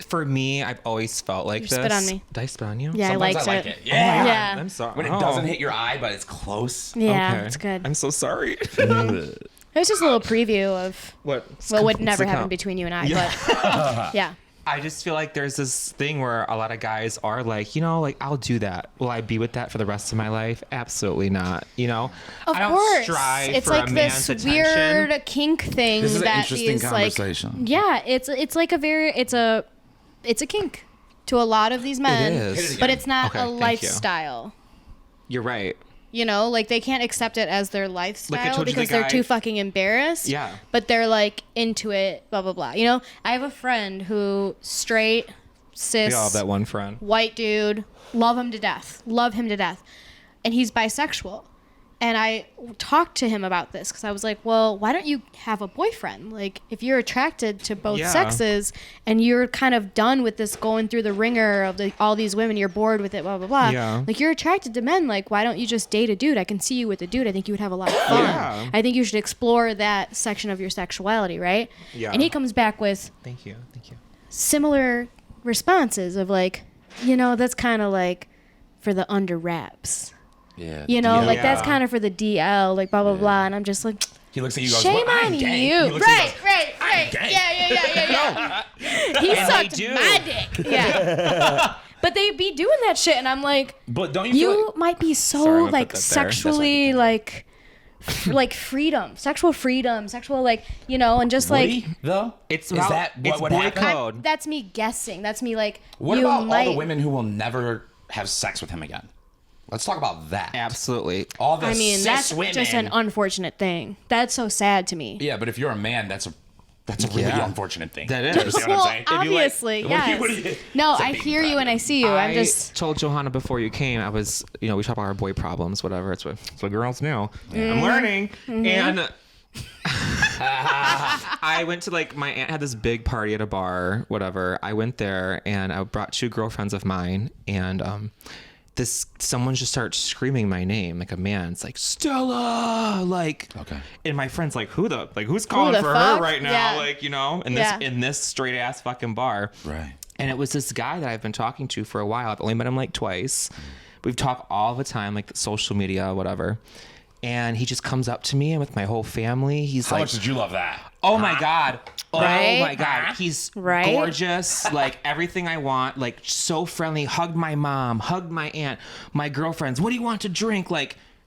for me, I've always felt like this. spit on me. Did I spit on you? Yeah, Sometimes I liked it. Yeah. Yeah. I'm sorry. When it doesn't hit your eye, but it's close. Yeah, Okay. it's good. I'm so sorry. It was just a little preview of what would never happen between you and I, but yeah. I just feel like there's this thing where a lot of guys are like, like I'll do that. Will I be with that for the rest of my life? Absolutely not. Of I don't course, strive it's for like a man's this attention. weird kink thing This is an that interesting is like, conversation. yeah, it's like it's a kink to a lot of these men, It is. but it's not Okay, a thank you. lifestyle. You're right. Like they can't accept it as their lifestyle told you because the they're guy- too fucking embarrassed. Yeah. But they're like into it, blah blah blah. I have a friend who straight, cis, We all have that one friend. white dude, love him to death, and he's bisexual. And I talked to him about this because I was like, well, why don't you have a boyfriend? Like, if you're attracted to both Yeah. sexes and you're kind of done with this going through the ringer of all these women, you're bored with it, blah, blah, blah. Yeah. Like, you're attracted to men. Like, why don't you just date a dude? I can see you with a dude. I think you would have a lot of fun. Yeah. I think you should explore that section of your sexuality, right? Yeah. And he comes back with Thank you. similar responses of like, that's kind of like for the under wraps. Yeah. Like that's Yeah. kind of for the DL, like blah blah blah, and I'm just like, He looks at you and goes, shame well, on I'm gay. you, He looks at you and right, goes, right. gay. Yeah. He And sucked they do. my dick, yeah. But they be doing that shit, and I'm like, But don't you feel you like, might be so Sorry, I'm gonna like put that there. That's sexually like freedom, sexual freedom, sexual and just like. Woody, though? It's Is about- that what it's would boy happen? code. That's me guessing. That's me like. What you about might, all the women who will never have sex with him again? Let's talk about that. Absolutely. All the I mean, cis that's women. just an unfortunate thing. That's so sad to me. Yeah, but if you're a man, that's a really Yeah. unfortunate thing. That is. You understand what Well, I'm saying? If you, like- obviously, what do you- yes. what do you- No, it's a I big hear you and I problem. see you. I'm I just. told Johanna before you came, I was, we talk about our boy problems, whatever. It's what girls know. I'm learning. And I went to my aunt had this big party at a bar, whatever. I went there and I brought two girlfriends of mine, and someone just starts screaming my name, like a man. It's like, Stella, Okay. and my friend's like, who's calling the for fuck? her right now? Yeah. In this straight ass fucking bar. Right. And it was this guy that I've been talking to for a while. I've only met him twice. We've talked all the time, social media, whatever. And he just comes up to me and with my whole family. He's How like, much did you love that? oh my God. Right? Oh my God. He's Right? gorgeous. Everything I want. So friendly. Hugged my mom. Hugged my aunt. My girlfriends. What do you want to drink?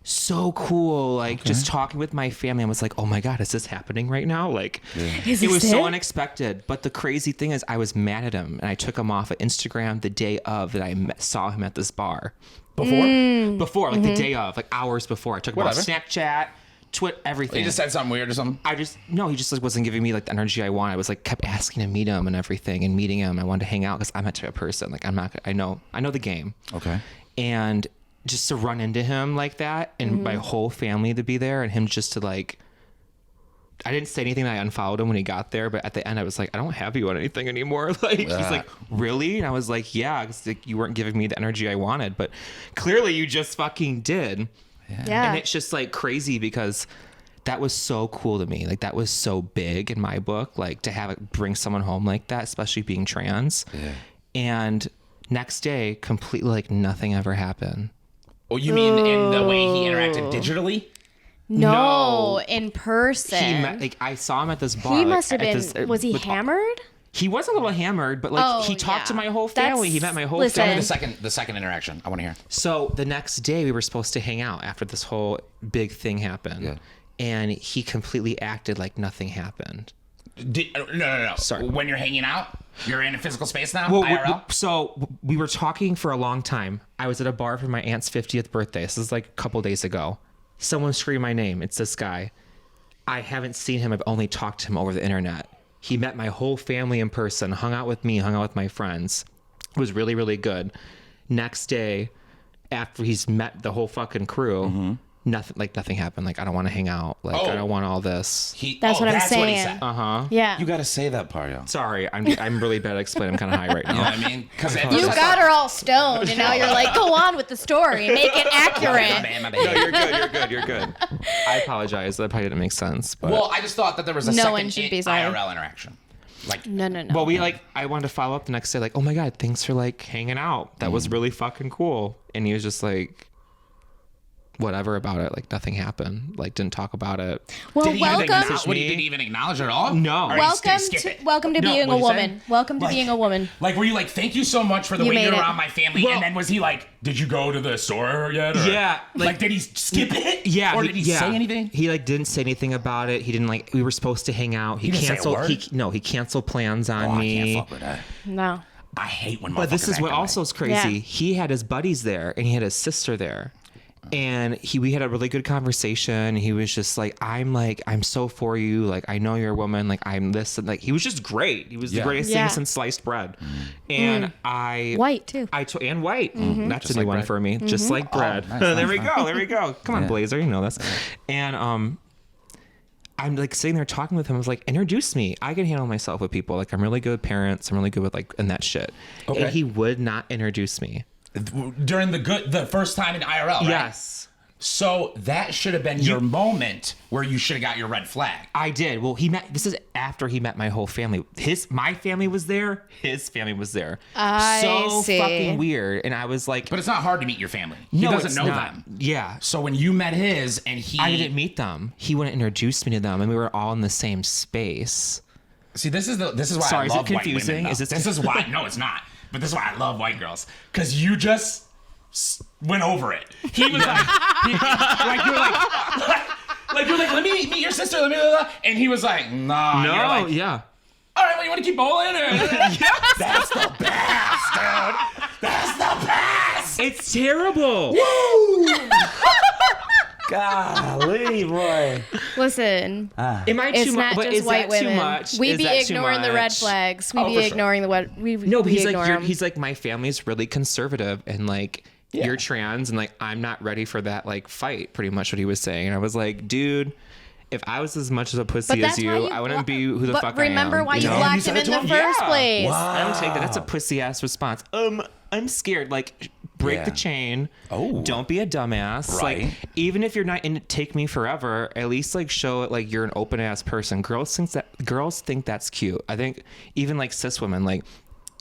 So cool. Just talking with my family. I was like, oh my God, is this happening right now? Is It this was so it? unexpected. But the crazy thing is I was mad at him and I took him off of Instagram the day of that I saw him at this bar. Before, the day of, hours before. I took him off Whatever. Snapchat, everything. He just said something weird or something? He just wasn't giving me the energy I wanted. I was kept asking to meet him and everything, and meeting him. I wanted to hang out because I'm that type of person. I know the game. Okay. And just to run into him like that, and my whole family to be there, and him just to I didn't say anything. I unfollowed him when he got there, but at the end I was like, I don't have you on anything anymore. He's like, really? And I was like, yeah, 'cause, you weren't giving me the energy I wanted, but clearly you just fucking did. Yeah. And it's just crazy because that was so cool to me. That was so big in my book, to have it bring someone home like that, especially being trans. Yeah. And next day, completely nothing ever happened. Oh, you mean in the way he interacted digitally? No, No. in person. He met, I saw him at this bar. He must have at been. this- Was he with- hammered? He was a little hammered, but he talked to my whole family. He met my whole Listen. Tell me family. the second interaction. I want to hear. So the next day we were supposed to hang out after this whole big thing happened. Yeah. And he completely acted like nothing happened. No. Sorry. When you're hanging out, you're in a physical space now. Well, IRL. so we were talking for a long time. I was at a bar for my aunt's 50th birthday. This is like a couple days ago. Someone screamed my name. It's this guy. I haven't seen him. I've only talked to him over the internet. He met my whole family in person, hung out with me, hung out with my friends. It was really, really good. Next day, after he's met the whole fucking crew, nothing happened. Like, I don't want to hang out. Like, I don't want all this. That's what I'm What he saying. said. Yeah. You got to say that part, yo. Sorry, I'm really bad at explaining. I'm kind of high right You know now. what I mean? Because You got her all stoned, and now you're like, go on with the story, make it accurate. No, you're good. I apologize. That probably didn't make sense. But Well, I just thought that there was a No one second should be sorry. IRL interaction. Like, No. Well, I wanted to follow up the next day, like, oh my God, thanks for like hanging out. That was really fucking cool. And he was just like, whatever about it. Like, nothing happened. Like, didn't talk about it. Well, did he even welcome. acknowledge, he didn't even acknowledge it at all? No. Or Welcome skip to it? welcome to No, being a what'd you say? woman. Welcome to Like- being a woman. Like, were you like, thank you so much for the You way made you're it. around my family? Well- And then was he like, did you go to the store yet? Or, Yeah, Like, did he skip it? Yeah. Or did he say anything? He like didn't say anything about it. He didn't like, we were supposed to hang out. He didn't say a canceled. word? He canceled plans on Oh, I me. can't fuck with that. No. I hate when But this motherfuckers is what act that also way. is crazy. Yeah. He had his buddies there and he had his sister there. And we had a really good conversation. He was just like, I'm so for you. Like, I know you're a woman. Like, I'm this. And like, he was just great. He was the Yeah. greatest Yeah. thing since sliced bread. And White, too. And white. That's Just a new like one bread. for me. Just like bread. nice, There nice, we nice. go. There we go. Come on, Yeah. Blazer. You know this. And I'm like sitting there talking with him. I was like, introduce me. I can handle myself with people. Like, I'm really good with parents. I'm really good with like, and that shit. Okay. And he would not introduce me. During the first time in IRL, right? Yes. So that should have been your moment where you should have got your red flag. I did. Well, this is after he met my whole family. My family was there. His family was there. I so see. fucking weird. And I was like, But it's not hard to meet your family. He no, doesn't it's know not. them. Yeah. So when you met his and he... I didn't meet them. He wouldn't introduce me to them, and we were all in the same space. See, this is why Sorry, I is it love white confusing? women. Is This this- is why... No, it's not. But this is why I love white girls. Because you just went over it. He was like... you're like, let me meet your sister. Let me... And he was like, nah. And you're like, yeah. all right, well, you want to keep bowling? Or... That's the best, dude. That's the best. It's terrible. Golly, boy. Listen, Am I it's too not much? But just is white that too women. much? We Is be that too ignoring the red much? flags. We Oh, be for sure. ignoring the what we No, but we he's like, ignore them. he's like, my family's really conservative, and like, you're trans, and like, I'm not ready for that like fight. Pretty much what he was saying, and I was like, dude. If I was as much of a pussy as that's why you, I wouldn't be who the but fuck I am. remember why you know? blocked You said him in it the to him? first Yeah. place. Wow. I don't take that. That's a pussy ass response. I'm scared. Like, break Yeah. the chain. Oh. Don't be a dumbass. Right. Like, even if you're not in it, take me forever. At least like show it like you're an open ass person. Girls think that's cute. I think even like cis women, like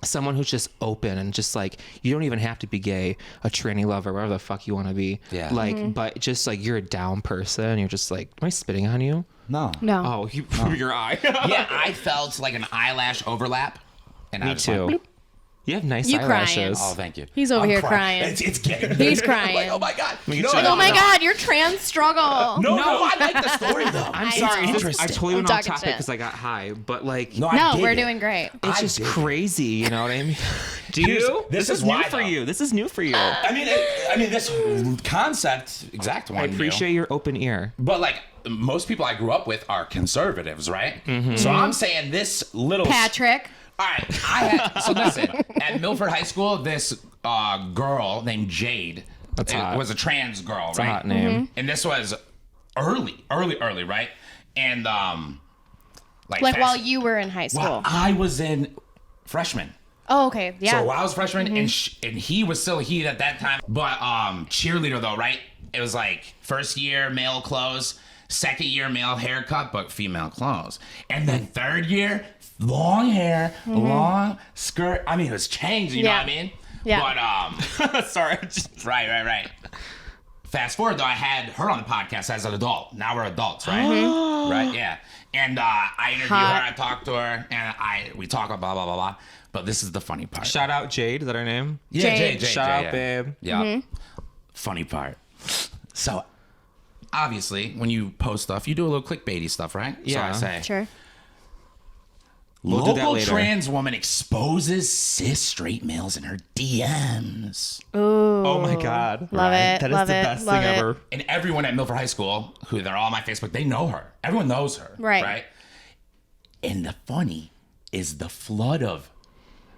someone who's just open and just like, you don't even have to be gay, a tranny lover, whatever the fuck you want to be. Yeah. Like, but just like you're a down person. You're just like, am I spitting on you? No. No. Oh, your eye. Yeah, I felt like an eyelash overlap. And I Me was too. like, You have nice You crying. eyelashes. oh, thank you. He's over I'm here crying. It's getting He's I'm crying. like, oh my God. get No, you- Oh my God, your trans struggle. No, I like the story though. I'm sorry. It's I interesting. totally went I'm off talking topic shit. because I got high, but like, No, I No, dig we're it. doing great. it's I just dig it. crazy. You know what I mean? Do Here's- you? this is new why, for though. you. This is new for you. I mean, this concept, exact one. I appreciate your open ear. But like most people I grew up with are conservatives, right? Mm-hmm. So I'm saying this little Patrick. All right, so listen, at Milford High School, this girl named Jade That's hot. was a trans girl, It's right? a hot name. And this was early, right? And Like fast- while you were in high school. while I was in freshman. Oh, okay. Yeah. So while I was freshman, and he was still he at that time. But cheerleader though, right? It was like first year male clothes, second year male haircut, but female clothes, and then third year long hair, long skirt. I mean, it was changed. You know Yeah. what I mean? Yeah. But Sorry. right. Fast forward though, I had her on the podcast as an adult. Now we're adults, right? Right? Yeah. And I interviewed Hot. her, I talked to her, and we talk about blah blah blah blah. But this is the funny part. Shout out Jade. Is that her name? Yeah, Jade. Shout out, babe. Yeah. Funny part. So, obviously, when you post stuff, you do a little clickbaity stuff, right? Yeah. So I say, Sure. We'll do that Local later. trans woman exposes cis straight males in her DMs. Ooh. Oh my God. Love it. That is love the it, best love thing it. ever. And everyone at Milford High School, who they're all on my Facebook, they know her. Everyone knows her. Right. And the funny is the flood of,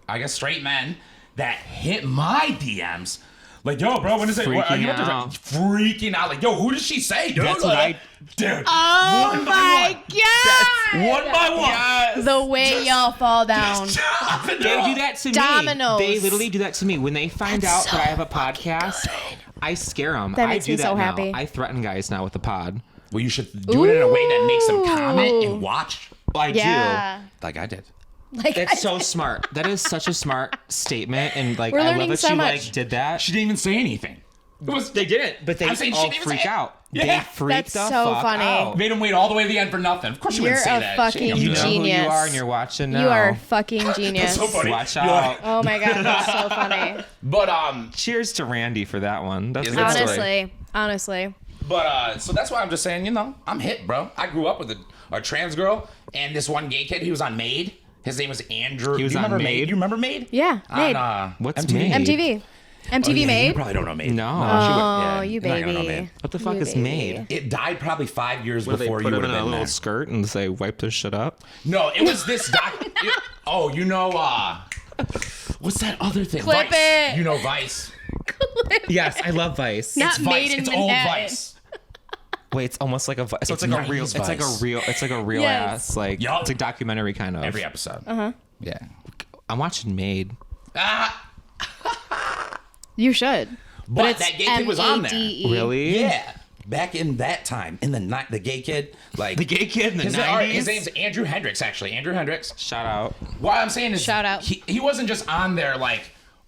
I guess, straight men that hit my DMs. Like, yo, bro, when is it? Are you up Freaking to freaking out? Like, yo, who does she say, dude? That's what I- Dude. Oh one by my one. God. One by one. The way y'all fall down. They do that to Dominoes. me. They literally do that to me. When they find out that I have a podcast, I scare them. That I makes do me that so now. happy. I threaten guys now with the pod. Well, you should do it in a way that makes them comment and watch I Yeah. like I did. Like, do. It's so smart. That is such a smart statement. And like, We're I love learning that so she much. like did that. She didn't even say anything. It was, They didn't, but they I'm saying she all didn't freak say it. out. Yeah. They freak That's the so fuck funny. out. made him wait all the way to the end for nothing. Of course, you wouldn't You're say a that. fucking She- You know who you genius. are, and you're watching now. You are a fucking genius. so funny. Watch You're out. like- Oh my God, that's so funny. But Cheers to Randy for that one. That's a Isn't good it? story. Honestly. so that's why I'm just saying, I'm hit, bro. I grew up with a trans girl and this one gay kid. He was on Made. His name was Andrew. He was Do you on remember Made? You remember Made? Yeah, Made. On, What's MTV. Made? MTV. MTV You Made. probably don't know Made. No. she Oh, yeah, you you're not gonna know baby. Made. What the fuck You is baby. made? It died probably 5 years Where they before put you him would in have a been little there. skirt and say, wipe this shit up? No, it was this doc. What's that other thing? Clip Vice. it. You know Vice. Yes, I love Vice. Not It's Vice. Made in It's old Manhattan. Vice. Wait, it's almost like a. So it's like a 90s real. It's like a Vice. real. It's like a real Yes. ass. Like Yup. it's a documentary kind of. Every episode. Yeah. I'm watching Made. You should. But it's that gay kid was on there. MADE. Really? Yeah. Back in that time, in the gay kid, like The gay kid in the his, 90s? his name's Andrew Hendricks, actually. Andrew Hendricks. Shout out. What I'm saying is, Shout out. He wasn't just on there like,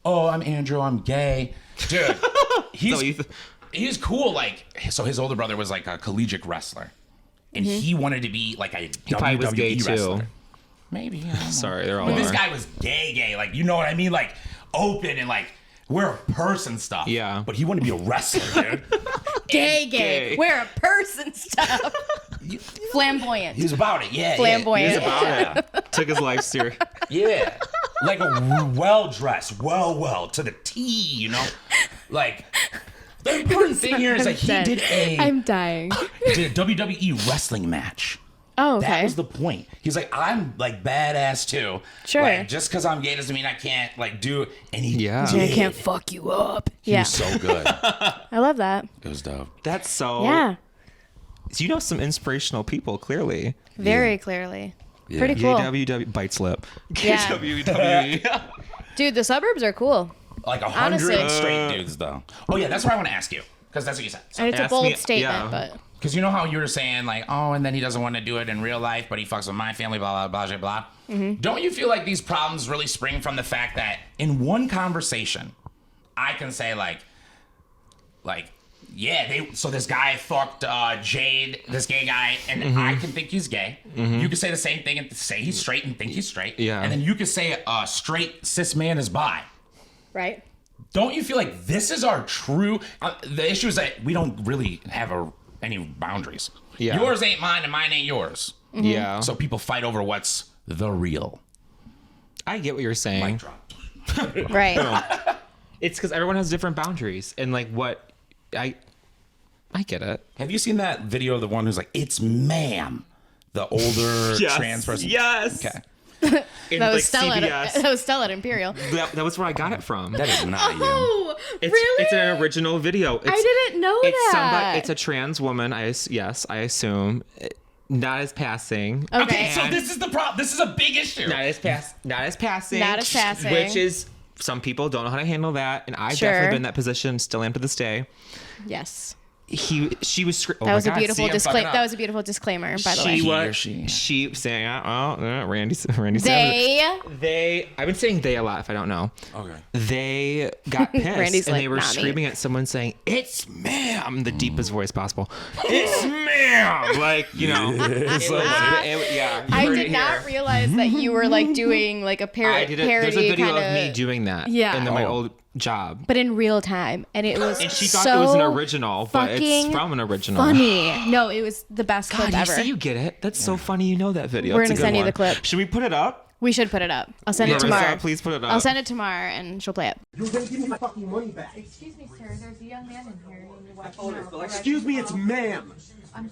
oh, I'm Andrew, I'm gay, dude. He's So you he's cool. Like, so his older brother was like a collegiate wrestler, and he wanted to be like a probably was WWE gay, too. wrestler. Maybe. I don't know. Sorry, they're all. But this are. guy was gay, like, you know what I mean, like open and like we're a person stuff. Yeah. But he wanted to be a wrestler, dude. Gay. Gay. We're a person stuff. Flamboyant. He was about it, yeah. Flamboyant. Yeah. He was about it. Took his life serious. Yeah. Like a well dressed, well, to the T, you know? Like, the important thing here is like he did I'm dying. did a WWE wrestling match. Oh, That okay. was the point. He's like, I'm like badass too. Sure. Like, just because I'm gay doesn't mean I can't like do it. And he Yeah. did. I can't fuck you up. He Yeah. was so good. I love that. It was dope. That's so. Yeah. You know some inspirational people, clearly. Very clearly. Yeah. Pretty cool. WWE bites lip. Yeah. WWE. Dude, the suburbs are cool. Like 100 Honestly. straight dudes though. Oh yeah, that's what I want to ask you. Because that's what you said. And it's a Ask bold me- statement, yeah. but Because you know how you were saying, like, oh, and then he doesn't want to do it in real life, but he fucks with my family, blah, blah, blah, blah, blah. Don't you feel like these problems really spring from the fact that in one conversation, I can say, like, yeah, so this guy fucked Jade, this gay guy, and I can think he's gay. You can say the same thing and say he's straight and think he's straight. Yeah. And then you could say a straight cis man is bi. right? Don't you feel like this is our true... the issue is that we don't really have any boundaries. Yeah. Yours ain't mine and mine ain't yours. Yeah. So people fight over what's the real. I get what you're saying. Mic drop. Right. It's because everyone has different boundaries, and like what I get it. Have you seen that video of the one who's like, it's ma'am, the older trans person? Yes. Okay. In, That was like, Stella. CBS. That was Stella at Imperial. That was where I got it from. That is not you. Oh, It's, really? It's an original video. It's, I didn't know it's that. It's a trans woman. I assume. Not as passing. Okay. So this is the problem. This is a big issue. Not as passing. Not as passing. Which is some people don't know how to handle that, and I've Sure. definitely been in that position. Still am to this day. Yes. She was. Oh That was my a God, beautiful see, I'm disclaimer. fucking That up. was a beautiful disclaimer, by the She way. He or was. she. She saying, Randy said They. They. I've been saying they a lot. If I don't know. Okay. They got pissed Randy's and like, they were "Not me." screaming at someone saying, "It's ma'am," the deepest voice possible. It's ma'am, like you know. Yeah, you I heard did it not here. realize that you were like doing like a I parody. did it. There's a video kinda, of me doing that. Yeah. in my Oh. old job. but in real time, and it was And she thought so it was an original, but it's fucking from an original. funny. No, it was the best God, clip you ever. see, you get it. That's so funny. You know that video. We're It's a gonna good send you one. the clip. Should we put it up? We should put it up. I'll send it Marissa, tomorrow. please put it up. I'll send it tomorrow and she'll play it. You're gonna give me my fucking money back. Excuse me, sir. There's a young man in here. Excuse me, it's ma'am.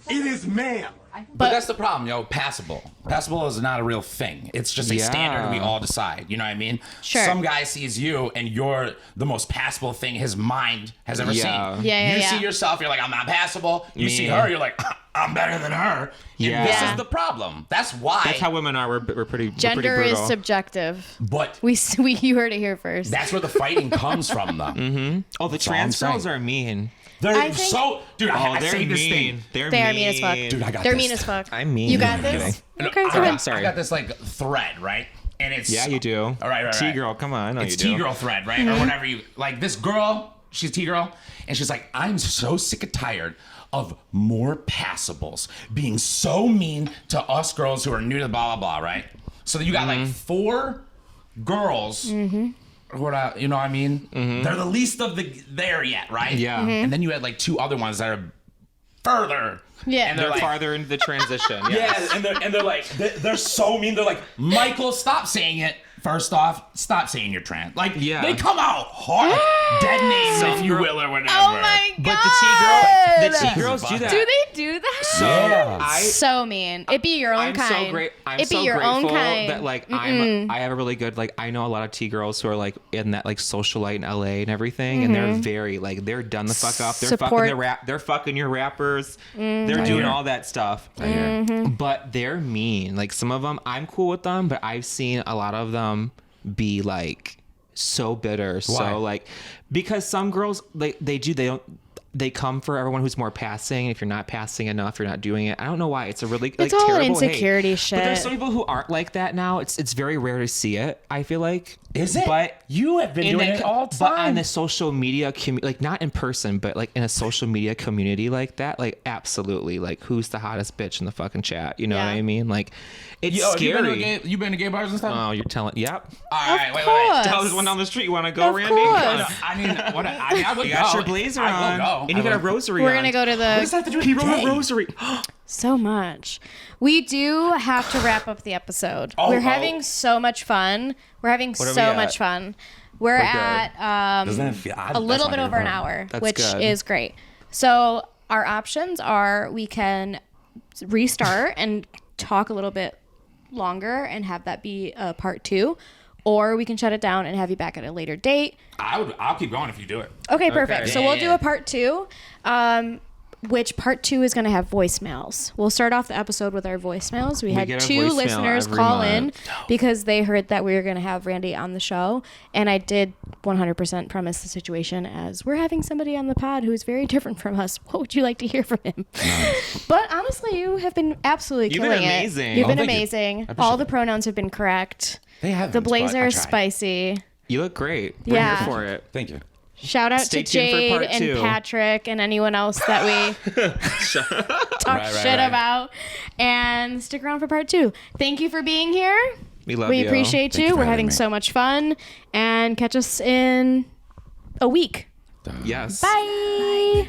It is ma'am. But that's the problem, passable. Passable is not a real thing. It's just a Yeah. standard we all decide. You know what I mean? Sure. Some guy sees you and you're the most passable thing his mind has ever Yeah. seen. Yeah, you yeah. see yourself, you're like, I'm not passable. You Me. see her, you're like, I'm better than her. Yeah. And this Yeah. is the problem. That's why. That's how women are. We're pretty. Gender we're pretty is brutal. subjective. but We you heard it here first. that's where the fighting comes from, though. Oh, the all I'm trans girls saying. are mean. They're I think- so, dude. I They're say mean. this thing. They're They are mean mean as fuck. Dude, I got They're this. mean as fuck. I'm mean. You got I'm this? kidding. Okay, I go ahead. sorry. I got this like thread, right? And it's Yeah, you do. All right. T-girl, come on. I know It's you do. T-girl thread, right? Mm-hmm. Or whatever you like. This girl, she's T-girl, and she's like, I'm so sick and tired of more passables being so mean to us girls who are new to blah blah blah, right? So you got like 4 girls. Mm-hmm. Who are, you know what I mean? They're the least of the there yet, right? Yeah. And then you had like 2 other ones that are further. Yeah. And They're like, farther into the transition. yeah, Yes. and they're like they're so mean. They're like, Michael, stop saying it. First off, stop saying you're trans. Like, Yeah. they come out hard, dead names, Some if you girl- will, or whatever. Oh my god. But the T-girls do that. Do they do that? Yeah. So mean. It be your own I'm kind. so great. I'm It be so your own grateful kind. that like I have a really good like I know a lot of T girls who are like in that like socialite in LA and everything, and they're very like they're done the fuck up. They're Support. fucking the rap. They're fucking your rappers. They're doing all that stuff. I hear. But they're mean. Like some of them, I'm cool with them, but I've seen a lot of them be like so bitter. Why? So like because some girls they come for everyone who's more passing. If you're not passing enough, you're not doing it. I don't know why. It's a really like all terrible insecurity hate. shit. But there's some people who aren't like that now. It's very rare to see it. I feel like. Is it? But You have been doing it all the But on time. the social media like not in person, but like in a social media community like that, like absolutely, like who's the hottest bitch in the fucking chat? You know Yeah. what I mean? Like it's Yo, scary. you been to gay bars and stuff? Oh, you're telling? Yep. All right, wait. course. Tell this one down the street. You want to go, Of Randy? course. Come on. I mean, I would You go. got your blazer I on, will go. and you got a will. rosary. We're on. gonna go to What does that the have to do with He wrote gay? a rosary. so much. We do have to wrap up the episode. We're having so much fun. We're having What are we so at? much fun. We're good. at Doesn't it feel- a little bit over an hour, That's which good. is great. So our options are we can restart and talk a little bit longer and have that be part 2, or we can shut it down and have you back at a later date. I'll keep going if you do it. Okay, perfect. So we'll do Yeah. a part 2, which part 2 is going to have voicemails. We'll start off the episode with our voicemails. We had get a 2 voicemail listeners every call month. in because they heard that we were going to have Randy on the show. And I did 100% premise the situation as we're having somebody on the pod who's very different from us. What would you like to hear from him? But honestly, you have been absolutely You've been killing amazing. it. You've Oh, been thank you. amazing. I appreciate All the it. pronouns have been correct. They have The been, but blazer I is tried. spicy. You look great. We're Yeah. here for it. Thank you. Shout out Stay to tuned for Jade part and 2. Patrick and anyone else that we talk Right, shit right. about. And stick around for part 2. Thank you for being here. We love We you. appreciate Thank you you. for We're having having me. so much fun. And catch us in a week. Yes. Bye.